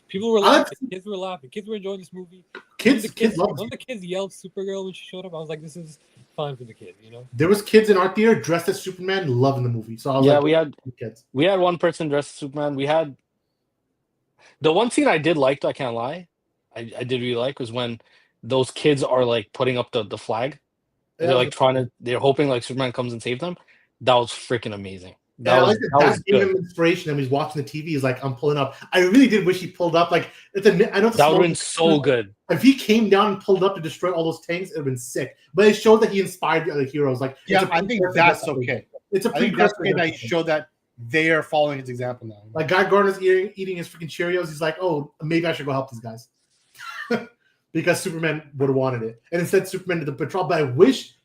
S3: People were laughing. Kids were laughing. Kids were enjoying this movie.
S1: Kids love
S3: One of the kids yelled Supergirl when she showed up. I was like, this is fine for the kids, you know?
S1: There was kids in our theater dressed as Superman loving the movie. So I was like,
S4: we had one person dressed as Superman. We had the one scene I did like, I can't lie. I did really like was when those kids are like putting up the flag. They're like they're hoping like Superman comes and saves them. That was freaking amazing.
S1: That gave him inspiration. And he's watching the TV. He's like, I'm pulling up. I really did wish he pulled up. Like, I know
S4: that would have been so good.
S1: If he came down and pulled up to destroy all those tanks, it would have been sick. But it showed that he inspired the other heroes. Like,
S2: yeah, I think that's okay.
S1: It's a
S2: I think that's okay that he showed that they are following his example now.
S1: Like, Guy Gardner's eating his freaking Cheerios. He's like, oh, maybe I should go help these guys. Because Superman would have wanted it. And instead, Superman did the patrol. But I wish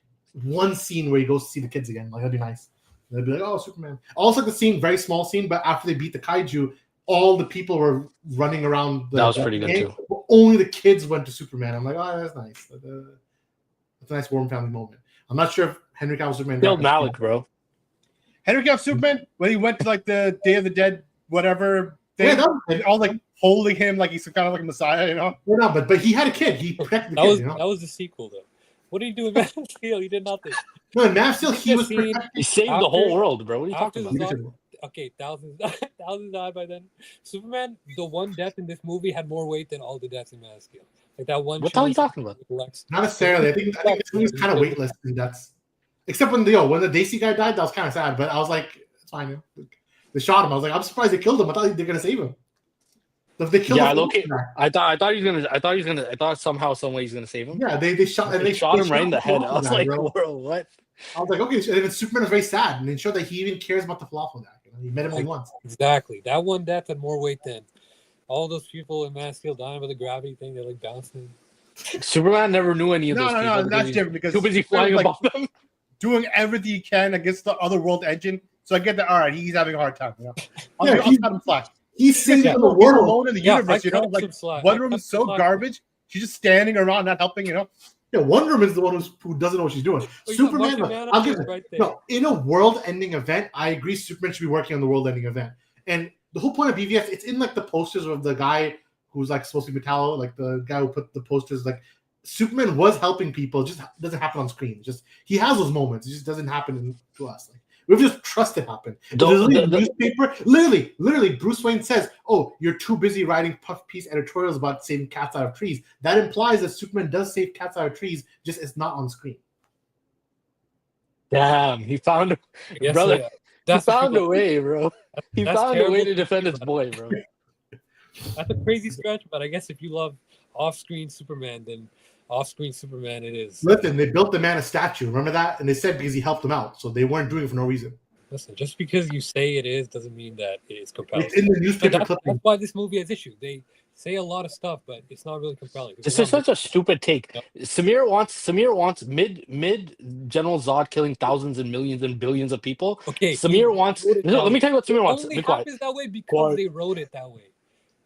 S1: one scene where he goes to see the kids again. Like, that'd be nice. They'd be like, oh, Superman. Also, the scene, very small scene, but after they beat the kaiju, all the people were running around.
S4: That was pretty good, too.
S1: Only the kids went to Superman. I'm like, oh, that's nice. That's a nice warm family moment. I'm not sure if Henry Cavill Superman...
S4: Bill Malik, bro.
S2: Henry Cavill Superman, when he went to, like, the Day of the Dead, whatever thing, and all, like, holding him like he's kind of like a messiah, you know?
S1: No, but he had a kid. He protected the kid, you know?
S3: That was the sequel, though. What did he do in Man of Steel? He did nothing.
S1: No, in Man of Steel, he was
S4: He saved the whole world, bro. What are you talking about?
S3: Okay, thousands died by then. Superman, the one death in this movie had more weight than all the deaths in Man of Steel. Like that one.
S4: What the hell are you talking about?
S1: Not necessarily. I think this movie's kind of weightless in deaths. Except when the Daisy guy died, that was kind of sad. But I was like, it's fine. They shot him. I was like, I'm surprised they killed him. I thought they were gonna save him. If they killed him,
S4: I thought he was gonna. I thought somehow, some way he's gonna save him.
S1: Yeah, they shot and they
S4: shot him right in the head. I was like, bro, what?
S1: I was like, okay. And Superman was very sad, and it showed that he even cares about the falafel guy. You know, he met him once.
S3: Exactly. That one death had more weight than all those people in Man of Steel dying by the gravity thing. They're like bouncing.
S4: Superman never knew any of those people.
S2: No, that's different because
S4: too busy flying above them,
S2: doing everything he can against the other world engine. So I get that. All right, he's having a hard time. You know? I'll cut him slack.
S1: He's saving the world
S2: alone in the universe. You know, like Wonder Woman is so garbage. She's just standing around, not helping. You know.
S1: Yeah, Wonder Woman is the one who doesn't know what she's doing. Superman, I'll give it. Right no, in a world-ending event, I agree. Superman should be working on the world-ending event. And the whole point of BVS, it's in like the posters of the guy who's like supposed to be Metallo, like the guy who put the posters. Like Superman was helping people, it just doesn't happen on screen. Just he has those moments. It just doesn't happen to us. Like, we just trust it happen. The newspaper, literally, Bruce Wayne says, "Oh, you're too busy writing puff piece editorials about saving cats out of trees." That implies that Superman does save cats out of trees, just it's not on screen.
S4: Damn, he found brother. He found a way, bro. He found a way to defend his boy, bro.
S3: That's a crazy stretch, but I guess if you love off-screen Superman, then off-screen Superman it is.
S1: Listen, they built the man a statue. Remember that? And they said because he helped them out. So they weren't doing it for no reason.
S3: Listen, just because you say it is doesn't mean that it is compelling.
S1: It's in the newspaper clipping.
S3: That's why this movie has issues. They say a lot of stuff, but it's not really compelling.
S4: This is such a stupid take. No. Samir wants mid General Zod killing thousands and millions and billions of people.
S3: Okay.
S4: Samir wants. Let me tell you what Samir wants.
S3: It only happens that way because they wrote it that way.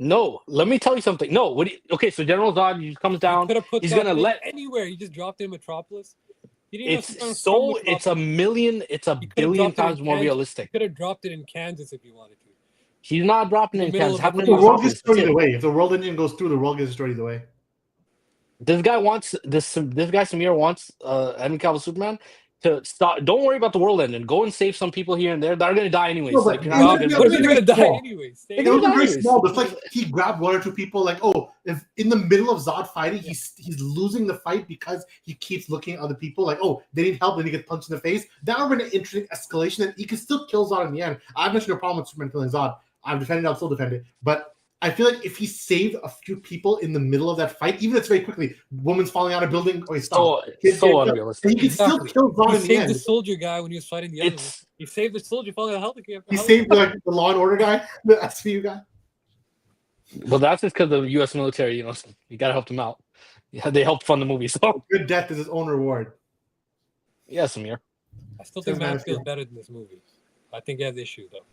S4: No, let me tell you something. No, okay, so General Zod he comes down. He's gonna let
S3: anywhere. You just dropped in Metropolis.
S4: It's a billion times more realistic.
S3: You could have dropped it in Kansas if you wanted to.
S4: He's not dropping it in Kansas.
S1: The world gets destroyed either way. If the world engine goes through, the world gets destroyed either way.
S4: This guy Samir wants Henry Cavill Superman to stop. Don't worry about the world ending. Go and save some people here and there. They're gonna die anyways.
S1: No, they're
S3: gonna die anyways.
S1: They're very small. It's like he grabbed one or two people. Like, oh, if in the middle of Zod fighting, he's losing the fight because he keeps looking at other people. Like, oh, they need help, and he gets punched in the face. That would have been an interesting escalation. And he could still kill Zod in the end. I have no problem with Superman killing Zod. I've defended it. I'll still defend it. But I feel like if he saved a few people in the middle of that fight, even if it's very quickly, woman's falling out of a building, or he's
S4: so unrealistic.
S1: He can still kill Zod in the end.
S3: He saved the soldier guy when he was fighting the other one. He saved the soldier falling out of the helicopter.
S1: He saved the Law and Order guy, the SVU guy.
S4: Well, that's just because the U.S. military, you gotta help them out. Yeah, they helped fund the movie. So
S1: good death is its own reward.
S4: Yes, Amir.
S3: I still think Man of Steel is better than this movie. I think he has issues though.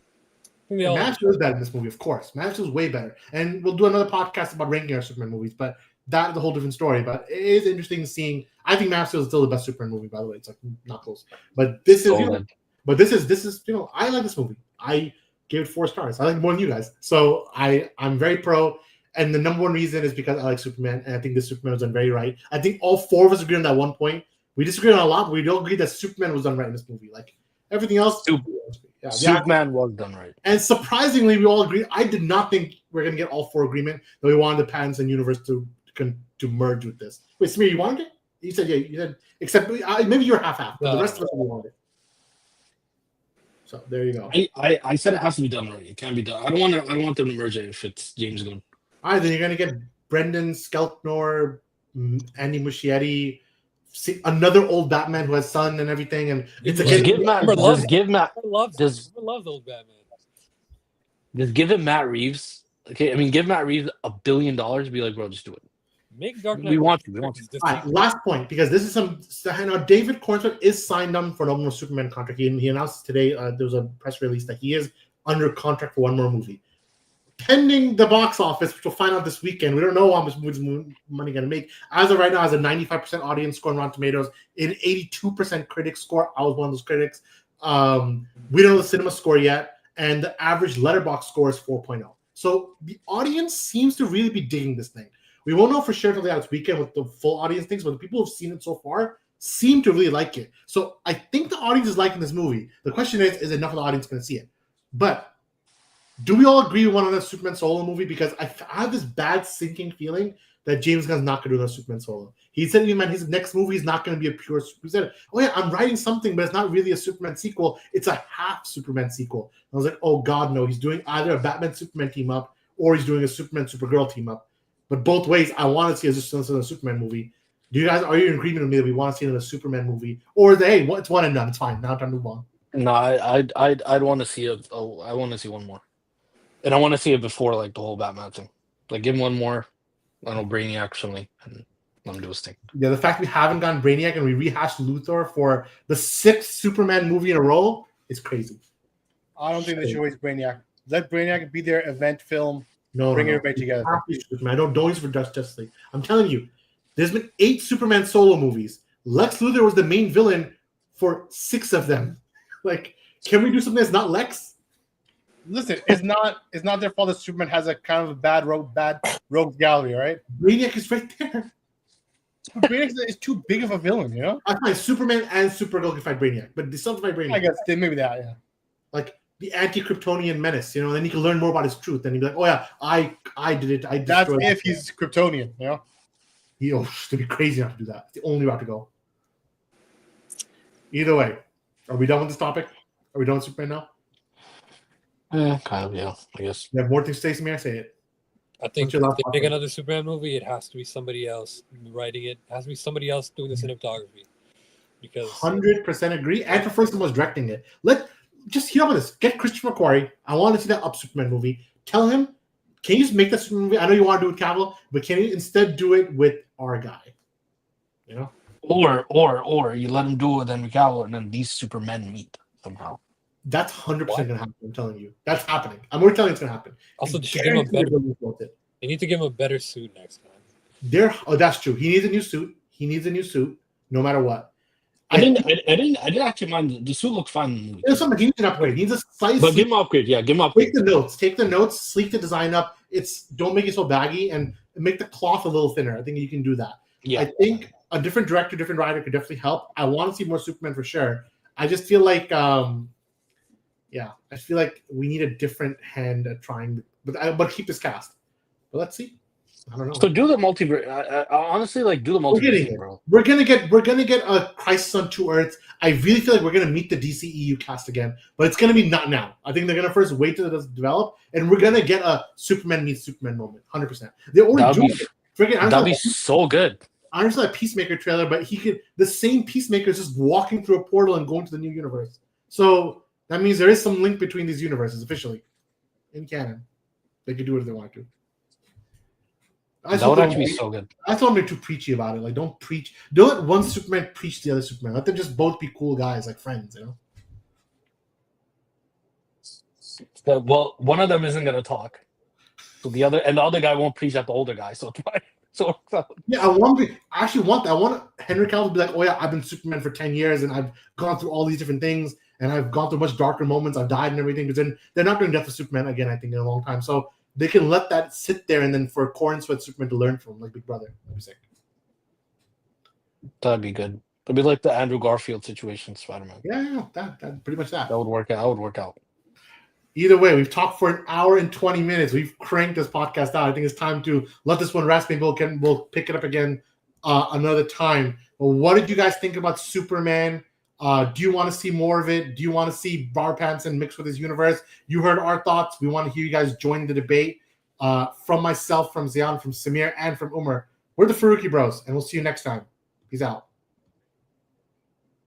S1: Man of Steel is better in this movie, of course. Man of Steel is way better. And we'll do another podcast about ranking our Superman movies. But that's a whole different story. But it is interesting seeing. I think Man of Steel is still the best Superman movie, by the way. It's like not close. But this is, this is, I like this movie. I gave it 4 stars. I like it more than you guys. So I'm very pro. And the number one reason is because I like Superman, and I think this Superman was done very right. I think all 4 of us agree on that one point. We disagree on a lot, but we don't agree that Superman was done right in this movie. Like everything else,
S4: Superman was done right.
S1: And surprisingly, we all agree. I did not think we're gonna get all 4 agreement that we wanted the patents and universe to merge with this. Wait, Samir, you wanted it? You said yeah. You said except maybe you're half, but the rest of us we wanted it. So there you go.
S4: I said it has to be done right. It can't be done. I don't want them to merge it if it's James Gunn.
S1: All right, then you're gonna get Brendan Skelton, Andy Muschietti, another old Batman who has son and everything, and it's
S4: Just give Matt
S3: loves old Batman.
S4: Just give it Matt Reeves. Okay, I mean, give Matt Reeves $1 billion. Be like, bro, just do it.
S3: Make Dark Knight.
S4: We want to.
S1: All right, last point, because this is now David Cornsworth is signed on for an more Superman contract. He announced today there was a press release that he is under contract for one more movie. Pending the box office, which we'll find out this weekend. We don't know how much money going to make. As of right now, has a 95% audience score on Rotten Tomatoes, an 82% critic score. I was one of those critics. We don't know the cinema score yet, and the average letterbox score is 4.0. So the audience seems to really be digging this thing. We won't know for sure until the next weekend with the full audience things, but the people who've seen it so far seem to really like it. So I think the audience is liking this movie. The question is enough of the audience going to see it? But do we all agree we want another Superman solo movie? Because I have this bad sinking feeling that James Gunn's not going to do another Superman solo. He said, man, his next movie is not going to be a pure. He said, oh yeah, I'm writing something, but it's not really a Superman sequel. It's a half Superman sequel. And I was like, oh God, no. He's doing either a Batman Superman team up or he's doing a Superman Supergirl team up. But both ways, I want to see another Superman movie. Are you in agreement with me that we want to see another Superman movie, or hey, it's one and done? It's fine. Now time to move on.
S4: No, I'd want to see I want to see one more, and I want to see it before like the whole Batman thing. Like give him one more. I don't know, Brainiac or something, and let him do his thing.
S1: Yeah, the fact we haven't gotten Brainiac and we rehashed Luthor for the 6th Superman movie in a row is crazy.
S2: I don't think they should waste Brainiac. Let Brainiac be their event film. Bring everybody together.
S1: I don't use for Justice League. I'm telling you, there's been 8 Superman solo movies. Lex Luthor was the main villain for 6 of them. Like, can we do something that's not Lex?
S2: Listen, it's not their fault that Superman has a kind of a bad rogue gallery, right?
S1: Brainiac is right there.
S2: Brainiac is too big of a villain, you know?
S1: I find Superman and Supergirl can fight Brainiac, but they still fight Brainiac.
S2: I guess maybe that, yeah.
S1: Like the anti-Kryptonian menace, and then you can learn more about his truth. And you'd be like, oh yeah, I did it.
S2: That's if he's Kryptonian, you know?
S1: To be crazy not to do that. It's the only route to go. Either way, are we done with this topic? Are we done with Superman now?
S4: Kind of, yeah, I guess.
S1: You have more things to say, Samir? Say it.
S3: I think if they make another Superman movie, it has to be somebody else writing it. It has to be somebody else doing the cinematography. Because
S1: 100% agree. And for first one was directing it. Just hear about this. Get Christopher McQuarrie. I want to see that Up Superman movie. Tell him, can you just make that Superman movie? I know you want to do it with Cavill, but can you instead do it with our guy? You know?
S4: Or you let him do it with Henry Cavill, and then these Supermen meet somehow.
S1: That's 100% going to happen. I'm telling you. That's happening. I'm already telling you it's going to happen.
S3: Also, they need to give him a better suit next time.
S1: That's true. He needs a new suit. No matter what.
S4: I didn't actually mind. The suit looked fine.
S1: There's something he needs an upgrade. He needs a size.
S4: But give him an upgrade. Yeah, give him an upgrade.
S1: Take the notes, sleek the design up. Don't make it so baggy, and make the cloth a little thinner. I think you can do that.
S4: Yeah.
S1: I think a different director, different writer could definitely help. I want to see more Superman for sure. I just feel like, I feel like we need a different hand at trying, but keep this cast. But let's see. I don't know.
S4: So do the multiverse. Honestly, do the multiverse, bro.
S1: We're gonna get a Crisis on 2 Earths. I really feel like we're gonna meet the DCEU cast again, but it's gonna be not now. I think they're gonna first wait till it does develop, and we're gonna get a Superman meets Superman moment, 100%. They're already doing it.
S4: That'd be so good.
S1: I understand that Peacemaker trailer, but the same Peacemaker is just walking through a portal and going to the new universe. So that means there is some link between these universes officially in canon. They could do it if they want to.
S4: That would actually be so good.
S1: I thought they're too preachy about it. Don't preach. Don't let one Superman preach the other Superman. Let them just both be cool guys, like friends, you know?
S4: Well, one of them isn't gonna talk. So the other guy won't preach at the older guy, so it's fine. So it works out.
S1: Yeah, I actually want that. I want Henry Cavill to be like, oh yeah, I've been Superman for 10 years and I've gone through all these different things and I've gone through much darker moments. I've died and everything. Because then they're not doing Death of Superman again, I think, in a long time. So they can let that sit there and then for Corn Sweat Superman to learn from, like Big Brother. That'd be sick.
S4: That'd be good. It'd be like the Andrew Garfield situation, Spider-Man.
S1: Yeah, that pretty much that.
S4: That would work out. That would work out.
S1: Either way, we've talked for 1 hour and 20 minutes. We've cranked this podcast out. I think it's time to let this one rest. Maybe we'll pick it up again another time. But what did you guys think about Superman? Do you want to see more of it? Do you want to see Bar Panson mixed with his universe? You heard our thoughts. We want to hear you guys join the debate. From myself, from Zion, from Samir, and from Umar. We're the Farooqi Bros, and we'll see you next time. Peace out.